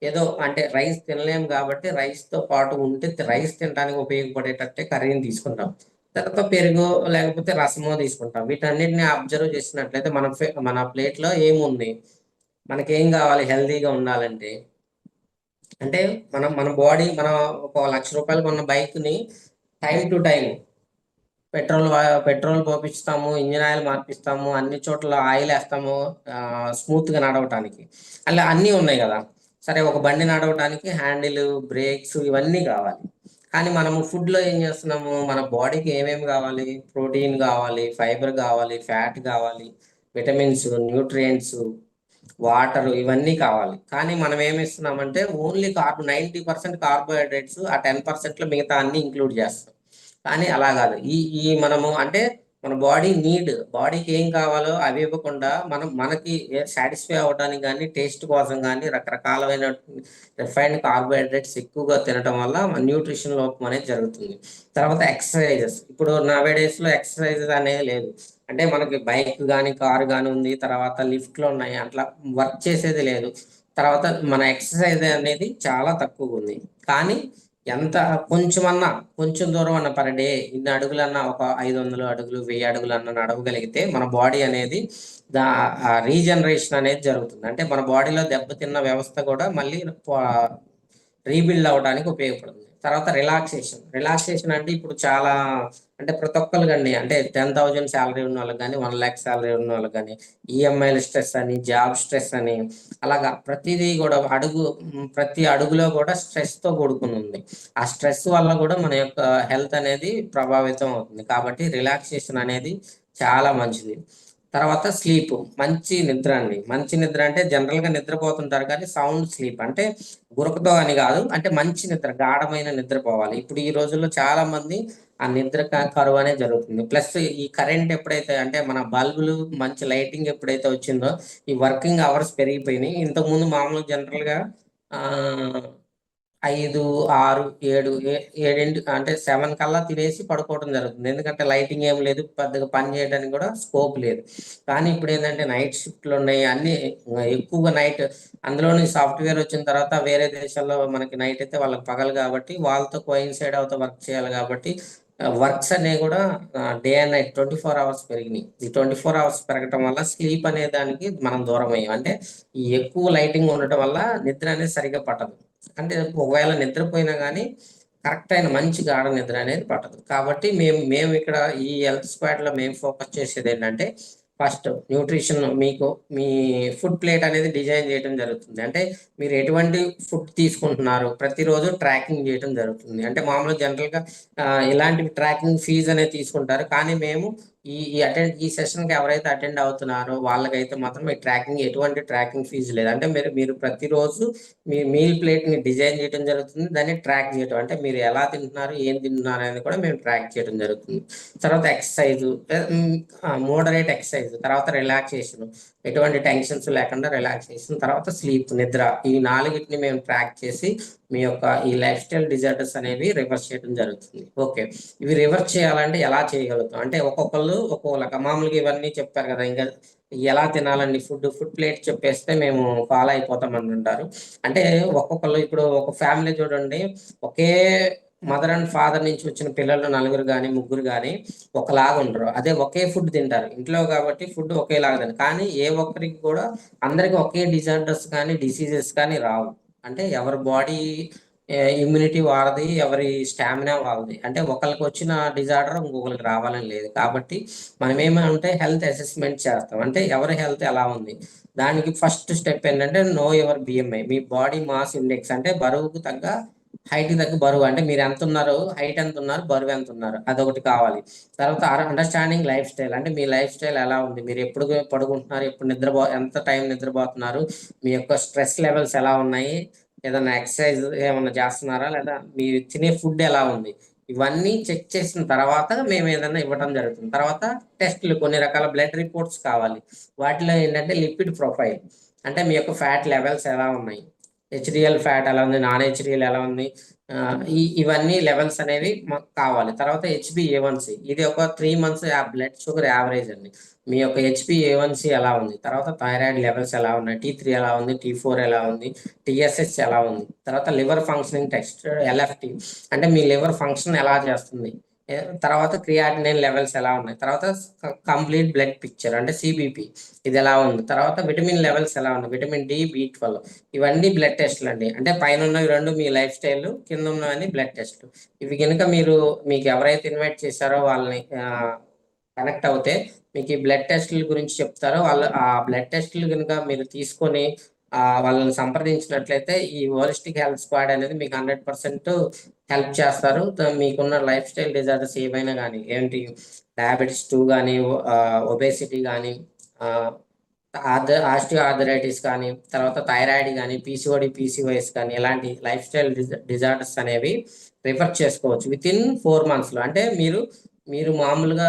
ఏదో, అంటే రైస్ తినలేము కాబట్టి రైస్తో పాటు ఉంటే రైస్ తినడానికి ఉపయోగపడేటట్టే కర్రీని తీసుకుంటాం. తర్వాత పెరుగు లేకపోతే రసమో తీసుకుంటాం. వీటన్నిటిని అబ్జర్వ్ చేసినట్లయితే మన ప్లేట్లో ఏముంది, మనకేం కావాలి హెల్తీగా ఉండాలంటే. అంటే మన బాడీ, మనం ఒక 1,00,000 రూపాయలు కొన్న బైక్ని టైం టు టైం పెట్రోల్ పోపిస్తాము, ఇంజిన్ ఆయిల్ మార్పిస్తాము, అన్ని చోట్ల ఆయిల్ వేస్తాము స్మూత్గా నడవటానికి. అలా అన్నీ ఉన్నాయి కదా. సరే, ఒక బండి నడవటానికి హ్యాండిల్, బ్రేక్స్ ఇవన్నీ కావాలి. కానీ మనము ఫుడ్లో ఏం చేస్తున్నాము, మన బాడీకి ఏమేమి కావాలి, ప్రోటీన్ కావాలి, ఫైబర్ కావాలి, ఫ్యాట్ కావాలి, విటమిన్స్, న్యూట్రియంట్స్, వాటర్, ఇవన్నీ కావాలి. కానీ మనం ఏమి ఇస్తున్నామంటే ఓన్లీ 90% కార్బోహైడ్రేట్స్, ఆ 10%లో మిగతా అన్ని ఇంక్లూడ్ చేస్తాం. కానీ అలా కాదు. ఈ మనము అంటే మన బాడీకి ఏం కావాలో అవి ఇవ్వకుండా మనకి సాటిస్ఫై అవ్వడానికి కానీ, టేస్ట్ కోసం కానీ రకరకాలమైన రిఫైన్డ్ కార్బోహైడ్రేట్స్ ఎక్కువగా తినడం వల్ల న్యూట్రిషన్ లోపం అనేది జరుగుతుంది. తర్వాత ఎక్సర్సైజెస్. ఇప్పుడు నవేడేస్లో ఎక్సర్సైజెస్ అనేది లేదు. అంటే మనకి బైక్ కానీ, కారు కానీ ఉంది, తర్వాత లిఫ్ట్లు ఉన్నాయి, అట్లా వర్క్ చేసేది లేదు. తర్వాత మన ఎక్సర్సైజ్ అనేది చాలా తక్కువగా ఉంది. కానీ కొంచెం దూరం అన్న పర్ డే ఇన్ని అడుగులన్నా, ఒక 500 అడుగులు, 1000 అడుగులన్నా నడవగలిగితే మన బాడీ అనేది రీజనరేషన్ అనేది జరుగుతుంది. అంటే మన బాడీలో దెబ్బతిన్న వ్యవస్థ కూడా మళ్ళీ రీబిల్డ్ అవ్వడానికి ఉపయోగపడుతుంది. తర్వాత రిలాక్సేషన్ అంటే ఇప్పుడు చాలా అంటే ప్రతి ఒక్కరు అండి అంటే 10,000 శాలరీ ఉన్న వాళ్ళకి కానీ 1 lakh శాలరీ ఉన్న వాళ్ళకి కానీ ఈఎంఐల స్ట్రెస్ అని జాబ్ స్ట్రెస్ అని అలాగా ప్రతిదీ కూడా ప్రతి అడుగులో కూడా స్ట్రెస్ తో కూడుకుని ఉంది. ఆ స్ట్రెస్ వల్ల కూడా మన యొక్క హెల్త్ అనేది ప్రభావితం అవుతుంది. కాబట్టి రిలాక్సేషన్ అనేది చాలా మంచిది. తర్వాత స్లీప్, మంచి నిద్ర అండి. మంచి నిద్ర అంటే జనరల్ గా నిద్రపోతుంటారు కానీ సౌండ్ స్లీప్ అంటే గురకతో అని కాదు, అంటే మంచి నిద్ర, గాఢమైన నిద్ర పోవాలి. ఇప్పుడు ఈ రోజుల్లో చాలా మంది ఆ నిద్ర కరువు అనేది జరుగుతుంది. ప్లస్ ఈ కరెంట్ ఎప్పుడైతే అంటే మన బల్బులు మంచి లైటింగ్ ఎప్పుడైతే వచ్చిందో ఈ వర్కింగ్ అవర్స్ పెరిగిపోయినాయి. ఇంతకుముందు మామూలు జనరల్ గా ఆ 5, 6, 7 7 అంటే 7 కల్లా తినేసి పడుకోవడం జరుగుతుంది. ఎందుకంటే లైటింగ్ ఏం లేదు, పెద్దగా పని చేయడానికి కూడా స్కోప్ లేదు. కానీ ఇప్పుడు ఏంటంటే నైట్ షిఫ్ట్లు ఉన్నాయి, అన్ని ఎక్కువగా నైట్, అందులోని సాఫ్ట్వేర్ వచ్చిన తర్వాత వేరే దేశాల్లో మనకి నైట్ అయితే వాళ్ళకి పగలు కాబట్టి వాళ్ళతో కోయిన్సైడ్ అవుతూ వర్క్ చేయాలి కాబట్టి వర్క్స్ అనేవి కూడా డే అండ్ నైట్ 24 hours పెరిగినాయి. ఈ 24 hours పెరగటం వల్ల స్లీప్ అనే దానికి మనం దూరం అయ్యాం. అంటే ఈ ఎక్కువ లైటింగ్ ఉండటం వల్ల నిద్ర అనేది సరిగా పట్టదు. అంటే ఒకవేళ నిద్రపోయినా కానీ కరెక్ట్ అయిన మంచి గాఢ నిద్ర అనేది పట్టదు. కాబట్టి మేము ఇక్కడ ఈ హెల్త్ స్క్వాడ్ లో మేము ఫోకస్ చేసేది ఏంటంటే ఫస్ట్ న్యూట్రిషన్, మీకు మీ ఫుడ్ ప్లేట్ అనేది డిజైన్ చేయడం జరుగుతుంది. అంటే మీరు ఎటువంటి ఫుడ్ తీసుకుంటున్నారు ప్రతిరోజు ట్రాకింగ్ చేయడం జరుగుతుంది. అంటే మామూలుగా జనరల్ గా ఇలాంటివి ట్రాకింగ్ ఫీజ్ అనేది తీసుకుంటారు. కానీ మేము ఈ సెషన్ కి ఎవరైతే అటెండ్ అవుతున్నారో వాళ్ళకైతే మాత్రం ఈ ఎటువంటి ట్రాకింగ్ ఫీజు లేదు. అంటే మీరు ప్రతిరోజు మీ మీల్ ప్లేట్ ని డిజైన్ చేయడం జరుగుతుంది, దాన్ని ట్రాక్ చేయడం, అంటే మీరు ఎలా తింటున్నారు ఏం తింటున్నారు అనేది కూడా మేము ట్రాక్ చేయడం జరుగుతుంది. తర్వాత ఎక్సర్సైజ్, మోడరేట్ ఎక్సర్సైజ్, తర్వాత రిలాక్సేషన్, ఎటువంటి టెన్షన్స్ లేకుండా రిలాక్సేషన్, తర్వాత స్లీప్, నిద్ర, ఈ 4టిని మేము ట్రాక్ చేసి మీ యొక్క ఈ లైఫ్ స్టైల్ డిజార్డర్స్ అనేవి రివర్స్ చేయడం జరుగుతుంది. ఓకే, ఇవి రివర్స్ చేయాలంటే ఎలా చేయగలుగుతాం అంటే ఒక్కొక్కళ్ళు ఒక్కొక్క మామూలుగా ఇవన్నీ చెప్పారు కదా, ఇంకా ఎలా తినాలండి ఫుడ్ ప్లేట్ చెప్పేస్తే మేము ఫాలో అయిపోతాం అని అంటారు. అంటే ఒక్కొక్కళ్ళు ఇప్పుడు ఒక ఫ్యామిలీ చూడండి, ఒకే మదర్ అండ్ ఫాదర్ నుంచి వచ్చిన పిల్లలు నలుగురు కానీ ముగ్గురు కానీ ఒకలాగా ఉండరు. అదే ఒకే ఫుడ్ తింటారు ఇంట్లో కాబట్టి ఫుడ్ ఒకేలాగా తింటారు. కానీ ఏ ఒక్కరికి కూడా అందరికి ఒకే డిజార్డర్స్ కానీ డిసీజెస్ కానీ రావు. అంటే ఎవరి బాడీ ఇమ్యూనిటీ వారది, ఎవరి స్టామినా వాళ్ళది. అంటే ఒకరికి వచ్చిన డిజార్డర్ ఇంకొకరికి రావాలని లేదు. కాబట్టి మనం ఏమంటే హెల్త్ అసెస్మెంట్ చేస్తాం. అంటే ఎవరి హెల్త్ ఎలా ఉంది, దానికి ఫస్ట్ స్టెప్ ఏంటంటే నో యువర్ బిఎంఐ, మీ బాడీ మాస్ ఇండెక్స్, అంటే బరువుకు తగ్గ హైట్ తగ్గ బరువు, అంటే మీరు ఎంత ఉన్నారు, హైట్ ఎంత ఉన్నారు, బరువు ఎంత ఉన్నారు, అదొకటి కావాలి. తర్వాత అండర్స్టాండింగ్ లైఫ్ స్టైల్, అంటే మీ లైఫ్ స్టైల్ ఎలా ఉంది, మీరు ఎప్పుడు పడుకుంటున్నారు, ఎప్పుడు ఎంత టైం నిద్రపోతున్నారు, మీ యొక్క స్ట్రెస్ లెవెల్స్ ఎలా ఉన్నాయి, ఏదైనా ఎక్సర్సైజ్ ఏమైనా చేస్తున్నారా, లేదా మీరు తినే ఫుడ్ ఎలా ఉంది, ఇవన్నీ చెక్ చేసిన తర్వాత మేము ఏదైనా ఇవ్వడం జరుగుతుంది. తర్వాత టెస్ట్లు, కొన్ని రకాల బ్లడ్ రిపోర్ట్స్ కావాలి. వాటిలో ఏంటంటే లిపిడ్ ప్రొఫైల్, అంటే మీ యొక్క ఫ్యాట్ లెవెల్స్ ఎలా ఉన్నాయి, హెచ్డిఎల్ ఫ్యాట్ ఎలా ఉంది, నాన్ హెచ్డిఎల్ ఎలా ఉంది, ఇవన్నీ లెవెల్స్ అనేవి మాకు కావాలి. తర్వాత హెచ్బిఏవన్సి, ఇది ఒక 3 months బ్లడ్ షుగర్ యావరేజ్ అండి. మీ యొక్క హెచ్బిఏవన్సి ఎలా ఉంది, తర్వాత థైరాయిడ్ లెవెల్స్ ఎలా ఉన్నాయి, T3 ఎలా ఉంది, T4 ఎలా ఉంది, టిఎస్హెచ్ ఎలా ఉంది, తర్వాత లివర్ ఫంక్షనింగ్ టెస్ట్ ఎల్ఎఫ్టి, అంటే మీ లివర్ ఫంక్షన్ ఎలా చేస్తుంది, తర్వాత క్రియాటినైన్ లెవెల్స్ ఎలా ఉన్నాయి, తర్వాత కంప్లీట్ బ్లడ్ పిక్చర్ అంటే సిబిపి ఇది ఎలా ఉంది, తర్వాత విటమిన్ లెవెల్స్ ఎలా ఉన్నాయి, విటమిన్ D, B12, ఇవన్నీ బ్లడ్ టెస్ట్లు అండి. అంటే పైన ఉన్నవి రెండు మీ లైఫ్ స్టైల్, కింద ఉన్నవన్నీ బ్లడ్ టెస్ట్లు. ఇవి కనుక మీకు ఎవరైతే ఇన్వైట్ చేశారో వాళ్ళని కనెక్ట్ అవుతే మీకు ఈ బ్లడ్ టెస్ట్ల గురించి చెప్తారో వాళ్ళు ఆ బ్లడ్ టెస్ట్లు కనుక మీరు తీసుకొని వాళ్ళని సంప్రదించినట్లయితే ఈ హోలిస్టిక్ హెల్త్ స్క్వాడ్ అనేది మీకు 100% హెల్ప్ చేస్తారు. మీకున్న లైఫ్ స్టైల్ డిజార్డర్స్ ఏవైనా కానీ, ఏంటి డయాబెటీస్ 2 కానీ, ఒబేసిటీ కానీ, ఆస్టియో ఆర్థరైటిస్ కానీ, తర్వాత థైరాయిడ్ కానీ, పీసీఓఎస్ కానీ, ఇలాంటి లైఫ్ స్టైల్ డిజార్డర్స్ అనేవి రిఫర్ చేసుకోవచ్చు విత్ ఇన్ 4 months లో. అంటే మీరు మామూలుగా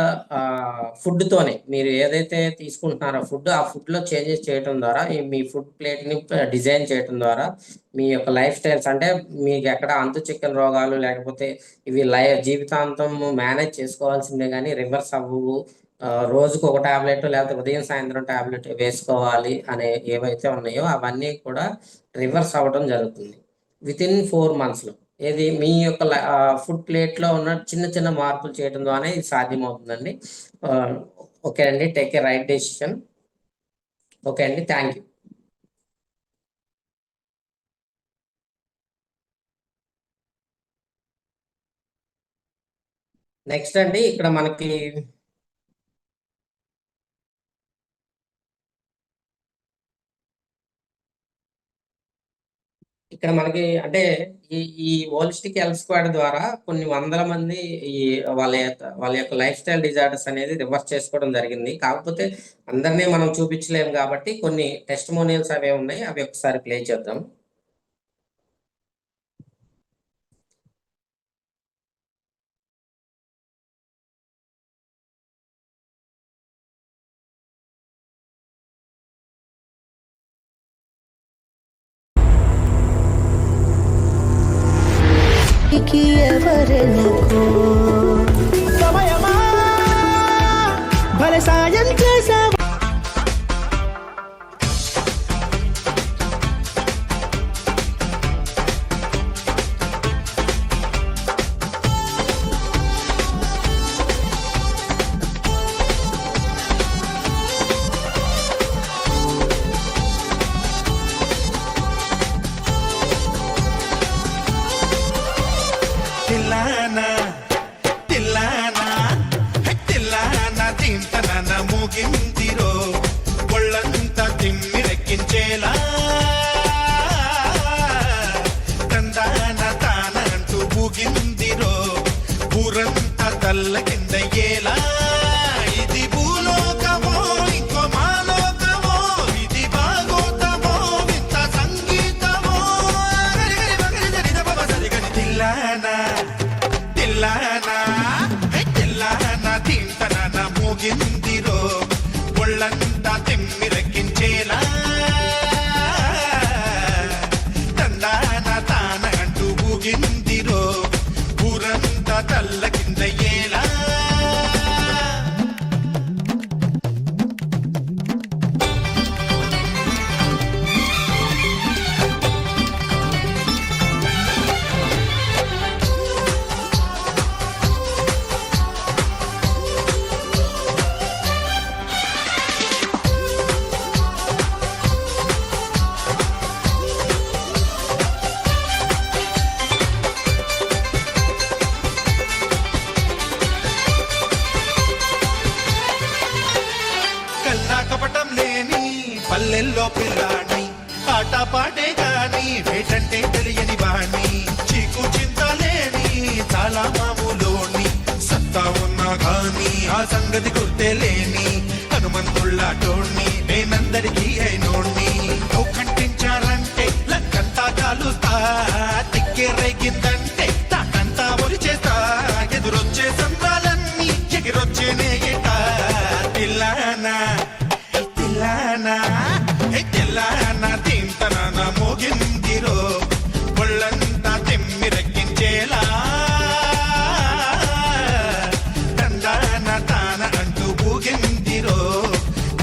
ఫుడ్తోనే మీరు ఏదైతే తీసుకుంటున్నారో ఆ ఫుడ్లో చేంజెస్ చేయడం ద్వారా మీ ఫుడ్ ప్లేట్ని డిజైన్ చేయడం ద్వారా మీ యొక్క లైఫ్ స్టైల్స్, అంటే మీకు ఎక్కడ అంతు చిక్కని రోగాలు లేకపోతే ఇవి జీవితాంతం మేనేజ్ చేసుకోవాల్సిందే కానీ రివర్స్ అవ్వవు. రోజుకు ఒక టాబ్లెట్ లేకపోతే ఉదయం సాయంత్రం టాబ్లెట్ వేసుకోవాలి అనే ఏవైతే ఉన్నాయో అవన్నీ కూడా రివర్స్ అవ్వడం జరుగుతుంది విత్ ఇన్ 4 months లో. ఏది మీ యొక్క ఫుడ్ ప్లేట్ లో ఉన్న చిన్న చిన్న మార్పులు చేయడం ద్వారా ఇది సాధ్యమవుతుందండి. ఓకే అండి, take a right decision. Okay అండి, థ్యాంక్ యూ. నెక్స్ట్ అండి ఇక్కడ మనకి అంటే ఈ ఈ హోలిస్టిక్ హెల్త్ స్క్వాడ్ ద్వారా కొన్ని వందల మంది ఈ వాళ్ళ యొక్క లైఫ్ స్టైల్ డిజార్డర్స్ అనేది రివర్స్ చేసుకోవడం జరిగింది. కాకపోతే అందరినీ మనం చూపించలేము కాబట్టి కొన్ని టెస్టిమోనియల్స్ అవే ఉన్నాయి, అవి ఒకసారి ప్లే చేద్దాం. సమయమా భలే సాయం చేసావు. తిల్లానా తిల్లానా తిల్లానా తింటన మూగిందిరో ఒళ్ళంతా తిమ్మిరెక్కించేలా తందాన తాన అంటూ ఊగిందిరో ఊరంతా తల్ల కిందయ్యేలా. ఇది భూలోకమో ఇంకో మాలోకమో, ఇది భాగోతమో వింత సంగీతమో. తిల్లానా తిల్లానా తిల్లానా తింటన మూగిందిరో ఒళ్ళంతా తిమ్మిరెక్కించేలా తందాన తాన అంటూ ఊగిందిరో ఊరంతా తల్ల కిందయ్యేలా. కల్లా కపటం లేని పల్లెల్లో పిల్లాణ్ణి, ఆట పాటే గాని వేటంటే తెలియని వాణ్ణి, చీకు చింత లేని చాలా మామూలోని, సత్తా ఉన్నా గాని ఆ సంగతి గుర్తెలేని హనుమంతుళ్ళాటోణ్ణి, నేనందరికీ అయినోణ్ణి. కంటించారంటే లక్కంతా కాలుతా, తిక్కే రేగిందంటే తాకంతా ఒలిచేస్తా, ఎదురొచ్చే సంద్రాలన్నీ ఎగిరొచ్చేనే ఎట. తిల్లానా తిల్లానా తిల్లానా తింటన మోగిందిరో ఒళ్ళంతా తిమ్మిరెక్కించేలా తందాన తాన అంటూ ఊగిందిరో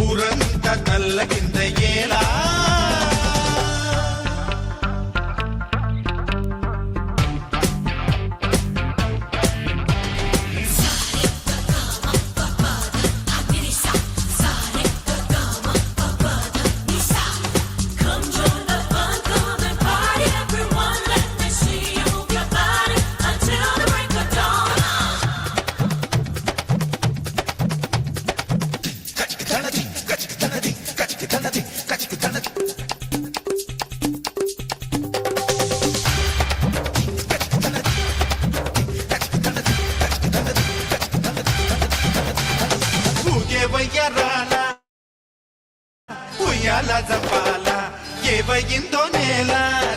ఊరంతా తల్ల కిందయ్యేలా. ఊగే వయ్యరాల ఉయ్యాల జంపాల ఏవయిందో నేల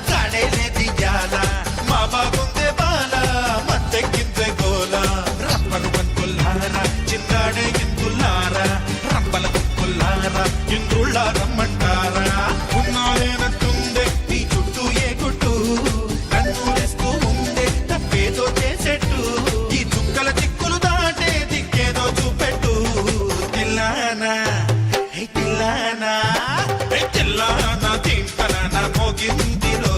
చాడేలే దియ్యాల, మా బాగుందే బాల మత్తెక్కిందే గోల. రప్పను బంతుల్లారా చిన్నాడే ఇందుల్లారా, రంపల దుక్కుల్లారా ఇంద్రుళ్ళ రమ్మంటారా. ఉన్నాలేనట్టుందే నీ చుట్టూ ఏ గుట్టు, నన్ను రెస్తూ ఉందే తప్పేదో చేసేట్టు, ఈ చుక్కల చిక్కులు దాటే దిక్కేదో చూపెట్టు. తిల్లానా తిల్లానా తిల్లానా తింటన మోగిందిరో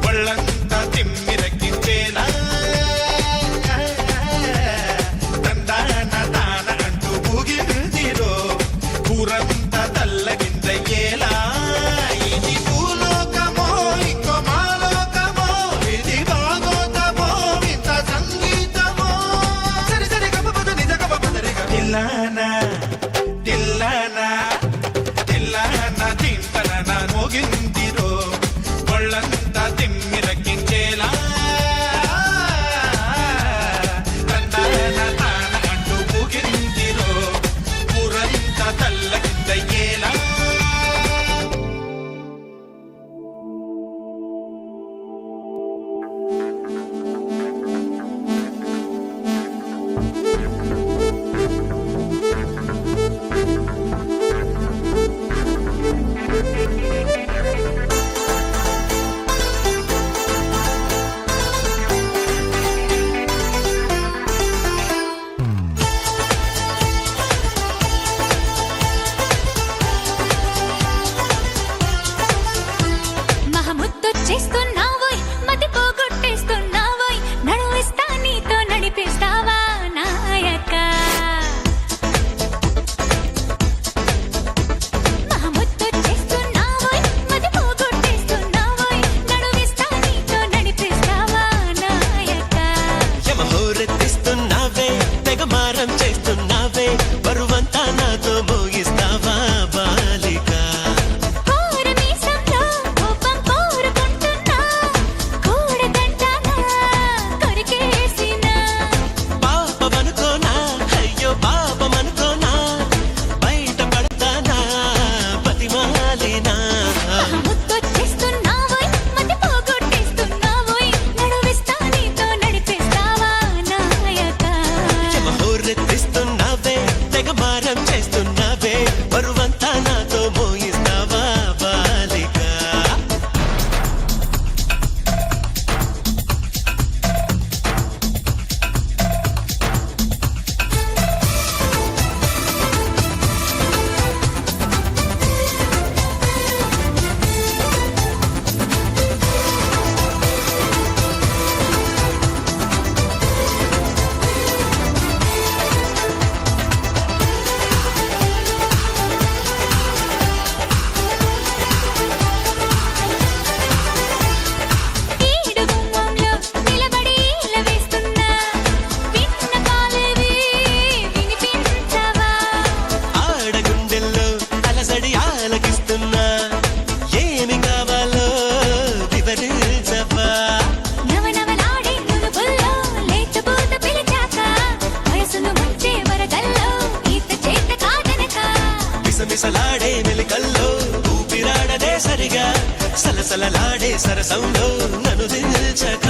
ఒళ్ళంతా తిమ్మిరెక్కించేలా తందాన తాన అంటూ ఊగిందిరో ఊరంతా తల్ల కిందయ్యేలా. తిల్లన తిల్లన తింటన మోగిందిరో ఒళ్ళంతా తిమ్మిరక్కించేలా తందన తాన అంటూ పూగిందిరో ఊరంతా తల్లకిందయ్యేలా మహముద్దొచ్చేస్తున్నావోయ్ మతి పోగొట్టేస్తున్నావోయ్ నడువిస్తా నీతో నడిపిస్తావా నాయక మహముద్దొచ్చేస్తున్నావోయ్ మతి పోగొట్టేస్తున్నావోయ్ నడువిస్తా నీతో నడిపిస్తావా నాయక యమహోరెత్తిస్తున్నావే తెగమారం చేస్తున్నావే బరువంతా నాతో మోగిస్తావా బాలిక కోరమీసంలో కోపం కోరుకుంటున్నా కూడదంటానా కొరికేసినా పాపమనుకోనా అయ్యో పాపమనుకోనా బయట పడతానా బతిమాలినా మహముద్దొచ్చేస్తున్నావోయ్ మతి పోగొట్టేస్తున్నావోయ్ నడువిస్తా నీతో నడిపిస్తావా నాయక యమహోరెత్తిస్తున్నావే తెగమారం చేస్తున్నావే బరువంతా నాతో మోగిస్తావా బాలిక ఈడు గుమ్మంలో నిలబడి ఈల వేస్తున్నా విన్న కాలేవి వినిపించవా ఆడగుండెల్లో అలసడి ఆలకిస్తున్నా ఏమి కావాలో వివరించవా నవనవలాడే నునుపుల్లో లేతబూత పిలిచాక వయసును ముంచే వరదల్లో ఈత చేత కాదనక మిసమిసలాడే మెలికల్లో ఊపిరాడదే సరిగా సలసలలాడే సరసంలో నన్ను దిల్చక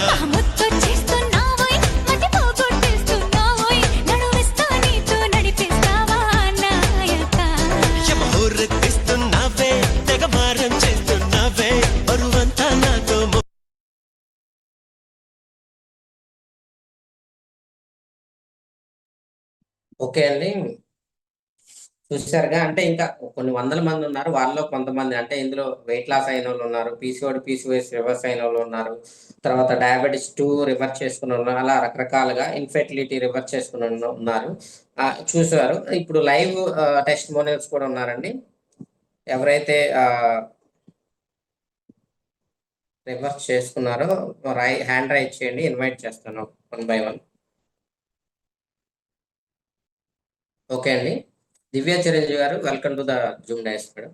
మహముద్దొచ్చేస్తున్నావోయ్ మతి పోగొట్టేస్తున్నావోయ్ నడువిస్తా నీతో నడిపిస్తావా నాయక యమహోరెత్తిస్తున్నావే తెగమారం చేస్తున్నావే బరువంతా నాతో ఓకే అండి. చూసారుగా అంటే ఇంకా కొన్ని వందల మంది ఉన్నారు. వాళ్ళలో కొంతమంది అంటే ఇందులో వెయిట్ లాస్ అయిన వాళ్ళు ఉన్నారు. పీసీఓడి, పీసీఓఎస్ రివర్స్ అయిన వాళ్ళు ఉన్నారు. తర్వాత డయాబెటిస్ 2 రివర్స్ చేసుకుని ఉన్నారు. అలా రకరకాలుగా ఇన్ఫెర్టిలిటీ రివర్స్ చేసుకుని ఉన్నారు. చూసారు. ఇప్పుడు లైవ్ టెస్టిమోనియల్స్ కూడా ఉన్నారండి. ఎవరైతే రివర్స్ చేసుకున్నారో హ్యాండ్ రైజ్ చేయండి. ఇన్వైట్ చేస్తాను 1 by 1. ఓకే అండి. దివ్య చిరంజీవి గారు, welcome to the zoom days madam.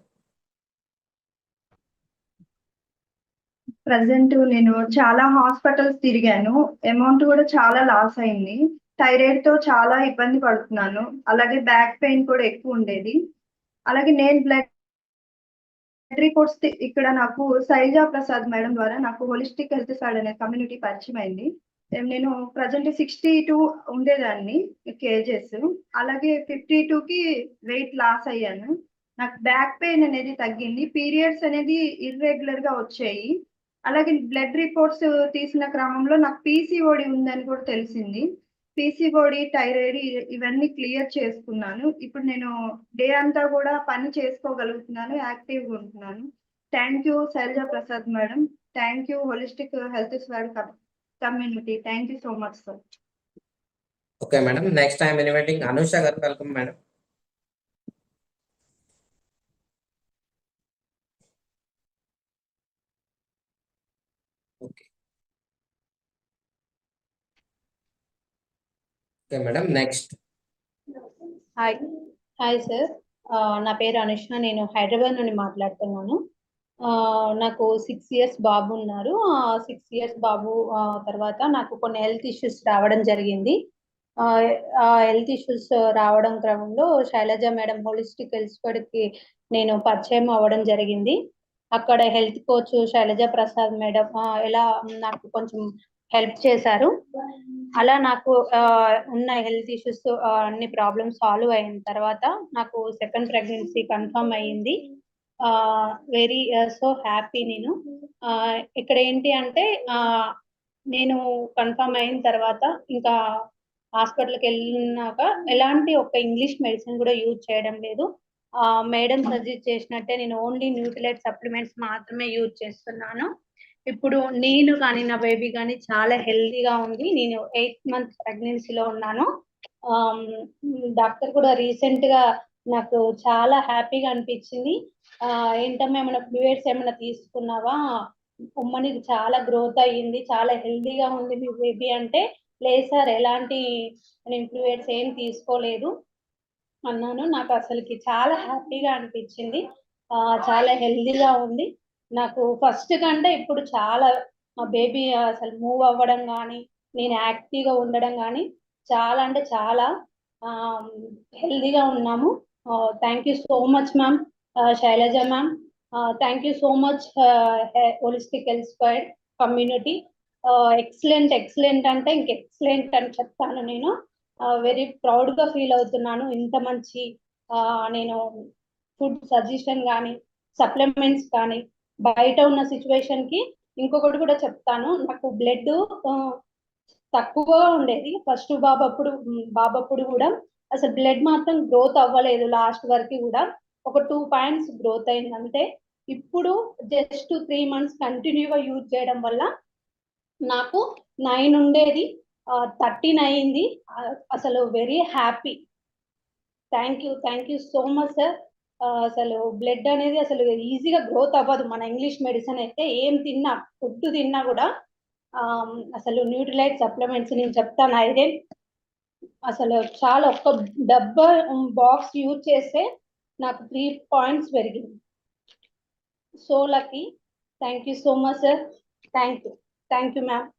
Present నేను చాలా హాస్పిటల్స్ తిరిగాను. అమౌంట్ కూడా చాలా లాస్ అయింది. థైరాయిడ్ తో చాలా ఇబ్బంది పడుతున్నాను. అలాగే బ్యాక్ పెయిన్ కూడా ఎక్కువ ఉండేది. అలాగే నేను బ్లడ్ రిపోర్ట్స్ ఇక్కడ నాకు శైలజా ప్రసాద్ మేడం ద్వారా నాకు హోలిస్టిక్ హెల్త్ కార్డ్ అనే కమ్యూనిటీ పరిచయం అయింది. నేను ప్రజెంట్ 62 ఉండేదాన్ని కేజెస్. అలాగే 52కి వెయిట్ లాస్ అయ్యాను. నాకు బ్యాక్ పెయిన్ అనేది తగ్గింది. పీరియడ్స్ అనేది ఇర్రెగ్యులర్ గా వచ్చాయి. అలాగే బ్లడ్ రిపోర్ట్స్ తీసిన క్రమంలో నాకు పీసీఓడి ఉందని కూడా తెలిసింది. పీసీఓడి, థైరాయిడ్ ఇవన్నీ క్లియర్ చేసుకున్నాను. ఇప్పుడు నేను డే అంతా కూడా పని చేసుకోగలుగుతున్నాను, యాక్టివ్గా ఉంటున్నాను. Thank you Shailaja Prasad madam. Thank you holistic health squad community. Thank you so much sir. Okay madam. Next time inviting Anusha గారు, welcome madam. Okay okay madam. Next hi hi sir. నా పేరు అనుష్క. నేను హైదరాబాద్ నుండి మాట్లాడుతున్నాను. నాకు 6 ఇయర్స్ బాబు ఉన్నారు. 6 ఇయర్స్ బాబు తర్వాత నాకు కొన్ని హెల్త్ ఇష్యూస్ రావడం జరిగింది. ఆ హెల్త్ ఇష్యూస్ రావడం క్రమంలో శైలజ మేడం హోలిస్టిక్ హెల్త్ కి నేను పరిచయం అవ్వడం జరిగింది. అక్కడ health coach Shailaja Prasad madam ఎలా నాకు కొంచెం హెల్ప్ చేశారు. అలా నాకు ఉన్న హెల్త్ ఇష్యూస్ అన్ని ప్రాబ్లమ్స్ సాల్వ్ అయిన తర్వాత నాకు సెకండ్ ప్రెగ్నెన్సీ కన్ఫర్మ్ అయ్యింది. వెరీ సో హ్యాపీ నేను. ఇక్కడ ఏంటి అంటే నేను కన్ఫర్మ్ అయిన తర్వాత ఇంకా హాస్పిటల్కి వెళ్ళినాక ఎలాంటి ఒక ఇంగ్లీష్ మెడిసిన్ కూడా యూజ్ చేయడం లేదు. మేడం సజెస్ట్ చేసినట్టే నేను ఓన్లీ న్యూట్రిలైట్ సప్లిమెంట్స్ మాత్రమే యూజ్ చేస్తున్నాను. ఇప్పుడు నేను కానీ నా బేబీ కానీ చాలా హెల్తీగా ఉంది. నేను 8 మంత్స్ ప్రెగ్నెన్సీలో ఉన్నాను. డాక్టర్ కూడా రీసెంట్ గా నాకు చాలా హ్యాపీగా అనిపించింది. ఏంటమ్మా ఏమైనా ఫ్లూయిడ్స్ ఏమైనా తీసుకున్నావా, ఉమ్మని చాలా గ్రోత్ అయ్యింది, చాలా హెల్తీగా ఉంది మీ బేబీ అంటే, లేదు సార్ ఎలాంటి నేను ఫ్లూయిడ్స్ ఏం తీసుకోలేదు అన్నాను. నాకు అసలుకి చాలా హ్యాపీగా అనిపించింది. చాలా హెల్తీగా ఉంది. నాకు ఫస్ట్ కంటే ఇప్పుడు చాలా మా బేబీ అసలు మూవ్ అవ్వడం కానీ, నేను యాక్టివ్గా ఉండడం కానీ చాలా అంటే చాలా హెల్తీగా ఉన్నాము. Thank you so much ma'am Shailaja ma'am. Thank you so much holistic health square community. Excellent అంటే ఇంక ఎక్సలెంట్ అని చెప్తాను నేను. వెరీ ప్రౌడ్గా ఫీల్ అవుతున్నాను. ఇంత మంచి నేను ఫుడ్ సజెషన్ కానీ సప్లిమెంట్స్ కానీ బయట ఉన్న సిచ్యువేషన్ కి ఇంకొకటి కూడా చెప్తాను. నాకు బ్లడ్ తక్కువగా ఉండేది ఫస్ట్ బాబప్పుడు కూడా అసలు బ్లడ్ మాత్రం గ్రోత్ అవ్వలేదు. లాస్ట్ వరకు కూడా ఒక 2 పాయింట్స్ గ్రోత్ అయింది అంతే. ఇప్పుడు జస్ట్ 3 మంత్స్ కంటిన్యూగా యూజ్ చేయడం వల్ల నాకు 9 ఉండేది 13 అయింది. అసలు very happy. Thank you so much sir. అసలు బ్లడ్ అనేది అసలు ఈజీగా గ్రోత్ అవ్వదు. మన ఇంగ్లీష్ మెడిసిన్ అయితే ఏం తిన్నా ఫుడ్ తిన్నా కూడా అసలు న్యూట్రిలైట్ సప్లిమెంట్స్ నేను చెప్తాను ఐరన్ అసలు చాలా ఒక్క డబ్బా బాక్స్ యూజ్ చేస్తే నాకు 3 పాయింట్స్ పెరిగింది. So lucky. Thank you so much sir. Thank you ma'am.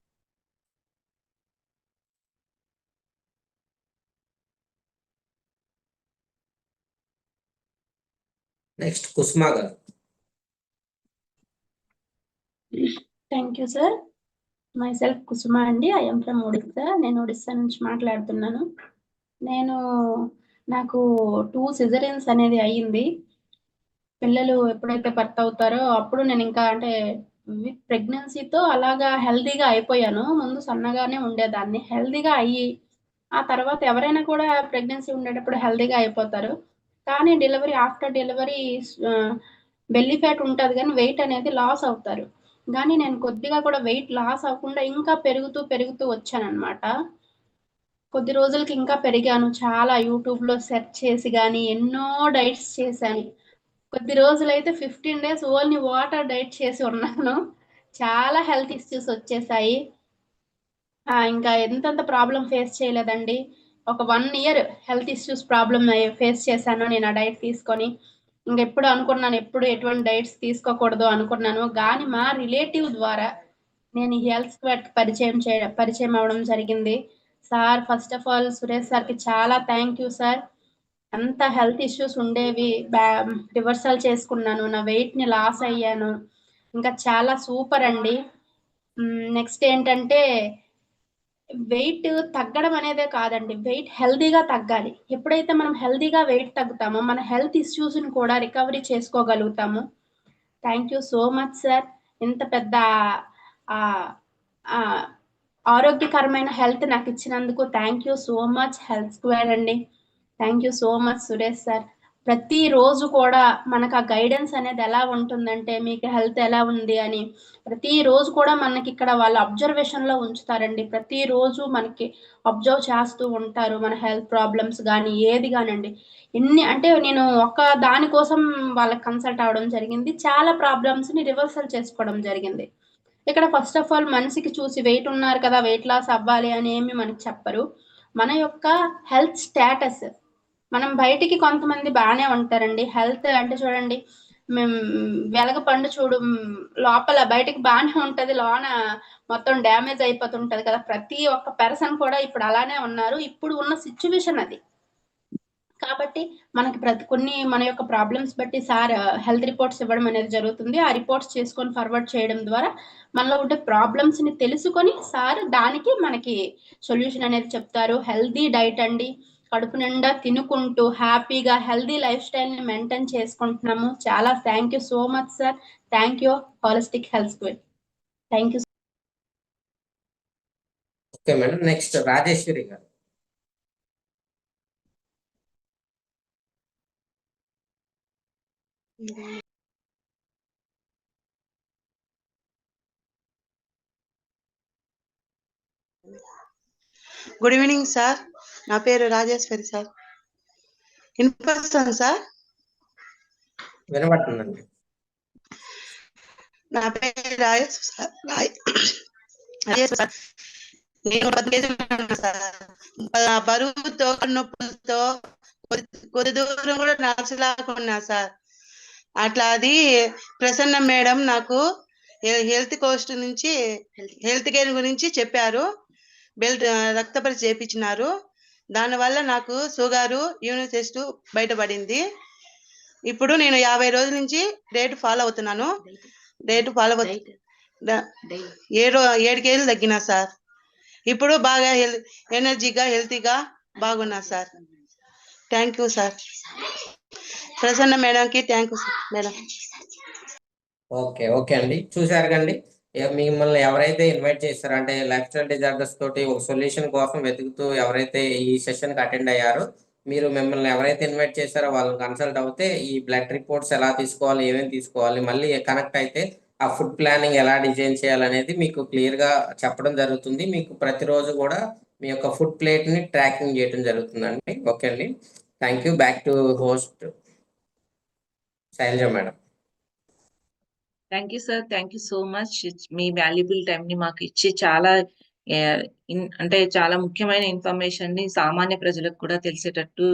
Next Kusuma గారు. Thank you sir. Myself Kusuma అండి. I'm from Odisha. నేను ఒడిస్సా నుంచి మాట్లాడుతున్నాను. నాకు 2 సిజరియన్స్ అనేది అయ్యింది. పిల్లలు ఎప్పుడైతే బర్త్ అవుతారో అప్పుడు నేను ఇంకా అంటే విత్ ప్రెగ్నెన్సీతో అలాగా హెల్తీగా అయిపోయాను. ముందు సన్నగానే ఉండేదాన్ని. హెల్తీగా అయ్యి ఆ తర్వాత ఎవరైనా కూడా ప్రెగ్నెన్సీ ఉండేటప్పుడు హెల్తీగా అయిపోతారు. కానీ ఆఫ్టర్ డెలివరీ బెల్లీ ఫ్యాట్ ఉంటుంది కానీ వెయిట్ అనేది లాస్ అవుతారు. కానీ నేను కొద్దిగా కూడా వెయిట్ లాస్ అవ్వకుండా ఇంకా పెరుగుతూ వచ్చానన్నమాట. కొద్ది రోజులకి ఇంకా పెరిగాను. చాలా యూట్యూబ్లో సెర్చ్ చేసి కానీ ఎన్నో డైట్స్ చేశాను. కొద్ది రోజులైతే 15 డేస్ ఓన్లీ వాటర్ డైట్ చేసి ఉన్నాను. చాలా హెల్త్ ఇష్యూస్ వచ్చేసాయి. ఇంకా ఎంతంత ప్రాబ్లం ఫేస్ చేయలేదండి. ఒక 1 year health issues problem face చేశాను నేను ఆ డైట్ తీసుకొని. ఇంకెప్పుడు అనుకున్నాను ఎప్పుడు ఎటువంటి డైట్స్ తీసుకోకూడదు అనుకున్నాను. కానీ మా రిలేటివ్ ద్వారా నేను ఈ హెల్త్ స్క్వేర్కి పరిచయం అవ్వడం జరిగింది. Sir first of all Suresh సార్కి చాలా థ్యాంక్ యూ సార్. అంత హెల్త్ ఇష్యూస్ ఉండేవి రివర్సల్ చేసుకున్నాను. నా వెయిట్ని లాస్ అయ్యాను. ఇంకా చాలా సూపర్ అండి. నెక్స్ట్ ఏంటంటే వెయిట్ తగ్గడం అనేదే కాదండి, వెయిట్ హెల్తీగా తగ్గాలి. ఎప్పుడైతే మనం హెల్తీగా వెయిట్ తగ్గుతామో మన హెల్త్ ఇష్యూస్ని కూడా రికవరీ చేసుకోగలుగుతాము. Thank you so much sir. ఇంత పెద్ద ఆరోగ్యకరమైన హెల్త్ నాకు ఇచ్చినందుకు thank you so much health square అండి. Thank you so much Suresh sir. ప్రతిరోజు కూడా మనకు ఆ గైడెన్స్ అనేది ఎలా ఉంటుందంటే మీకు హెల్త్ ఎలా ఉంది అని ప్రతిరోజు కూడా మనకి ఇక్కడ వాళ్ళు అబ్జర్వేషన్లో ఉంచుతారండి. ప్రతిరోజు మనకి అబ్జర్వ్ చేస్తూ ఉంటారు మన హెల్త్ ప్రాబ్లమ్స్ కానీ ఏది కానండి. అంటే నేను ఒక దానికోసం వాళ్ళకి కన్సల్ట్ అవ్వడం జరిగింది. చాలా ప్రాబ్లమ్స్ని రివర్సల్ చేసుకోవడం జరిగింది. ఇక్కడ ఫస్ట్ ఆఫ్ ఆల్ మనిషికి చూసి వెయిట్ ఉన్నారు కదా వెయిట్ లాస్ అవ్వాలి అని ఏమి మనకి చెప్పరు. మన యొక్క హెల్త్ స్టేటస్ మనం బయటికి కొంతమంది బాగానే ఉంటారండి. హెల్త్ అంటే చూడండి, మేము వెలగపండు చూడు, లోపల బయటికి బాగానే ఉంటది, లోన మొత్తం డ్యామేజ్ అయిపోతుంటది కదా. ప్రతి ఒక్క పర్సన్ కూడా ఇప్పుడు అలానే ఉన్నారు. ఇప్పుడు ఉన్న సిచ్యువేషన్ అది. కాబట్టి మనకి కొన్ని మన యొక్క ప్రాబ్లమ్స్ బట్టి సార్ హెల్త్ రిపోర్ట్స్ ఇవ్వడం అనేది జరుగుతుంది. ఆ రిపోర్ట్స్ చేసుకొని ఫార్వర్డ్ చేయడం ద్వారా మనలో ఉండే ప్రాబ్లమ్స్ ని తెలుసుకొని సార్ దానికి మనకి సొల్యూషన్ అనేది చెప్తారు. హెల్దీ డైట్ అండి, కడుపు నిండా తినుకుంటూ హ్యాపీగా హెల్దీ లైఫ్ స్టైల్ ని మెయింటైన్ చేసుకుంటున్నాము. చాలా thank you so much sir. Thank you holistic health school. Thank you. Okay madam, next Rajeshwari గారు. Good evening sir. నా పేరు రాజేశ్వరి సార్. వినిపిస్తుంది సార్? వినబడుతుందండి. నా పేరు రాజేశ్వరి సార్. రాజేశ్వరి సార్. నేను 10 కేజీలు ఉన్నాను సార్. బరువుతో నొప్పులతో కొద్ది దూరం కూడా నడచలేకున్నా సార్. అట్లా అది ప్రసన్న మేడం నాకు హెల్త్ కోస్ట్ నుంచి హెల్త్ కేర్ గురించి చెప్పారు. రక్త పరీక్ష చేయించినారు. దానివల్ల నాకు షుగరు, యూరిన్ టెస్ట్ బయటపడింది. ఇప్పుడు నేను 50 రోజుల నుంచి డైట్ ఫాలో అవుతున్నాను. 7 కేజీలు తగ్గినా సార్. ఇప్పుడు బాగా ఎనర్జీగా హెల్తీగా బాగున్నా sir. Thank you sir. Prasanna మేడంకి thank you sir madam. Okay అండి, చూసారు కండి, మిమ్మల్ని ఎవరైతే ఇన్వైట్ చేస్తారో, అంటే లైఫ్ స్టైల్ డిజార్డర్స్ తోటి ఒక సొల్యూషన్ కోసం వెతుకుతూ ఎవరైతే ఈ సెషన్ కి అటెండ్ అయ్యారో, మిమ్మల్ని ఎవరైతే ఇన్వైట్ చేస్తారో వాళ్ళని కన్సల్ట్ అవుతే ఈ బ్లడ్ రిపోర్ట్స్ ఎలా తీసుకోవాలి, ఏమేమి తీసుకోవాలి, మళ్ళీ కనెక్ట్ అయితే ఆ ఫుడ్ ప్లానింగ్ ఎలా డిజైన్ చేయాలనేది మీకు క్లియర్ గా చెప్పడం జరుగుతుంది. మీకు ప్రతిరోజు కూడా మీ యొక్క ఫుడ్ ప్లేట్ ని ట్రాకింగ్ చేయడం జరుగుతుందండి. ఓకే అండి, thank you. Back to host Shailaja madam. Thank you sir, thank you so much. మీ వాల్యుబుల్ టైం ని మాకు ఇచ్చి చాలా అంటే చాలా ముఖ్యమైన ఇన్ఫర్మేషన్ ని సామాన్య ప్రజలకు కూడా తెలిసేటట్టు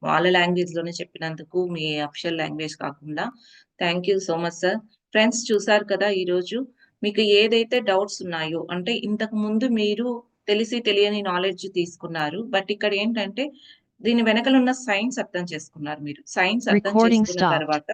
వాళ్ళ లాంగ్వేజ్ లోనే చెప్పినందుకు, మీ అఫిషియల్ లాంగ్వేజ్ కాకుండా thank you so much sir. Friends, చూసారు కదా ఈరోజు మీకు ఏదైతే డౌట్స్ ఉన్నాయో, అంటే ఇంతకు ముందు మీరు తెలియని నాలెడ్జ్ తీసుకున్నారు, బట్ ఇక్కడ ఏంటంటే దీని వెనకలున్న సైన్స్ అర్థం చేసుకున్నారు. మీరు సైన్స్ అర్థం Recording చేసుకున్న stopped. తర్వాత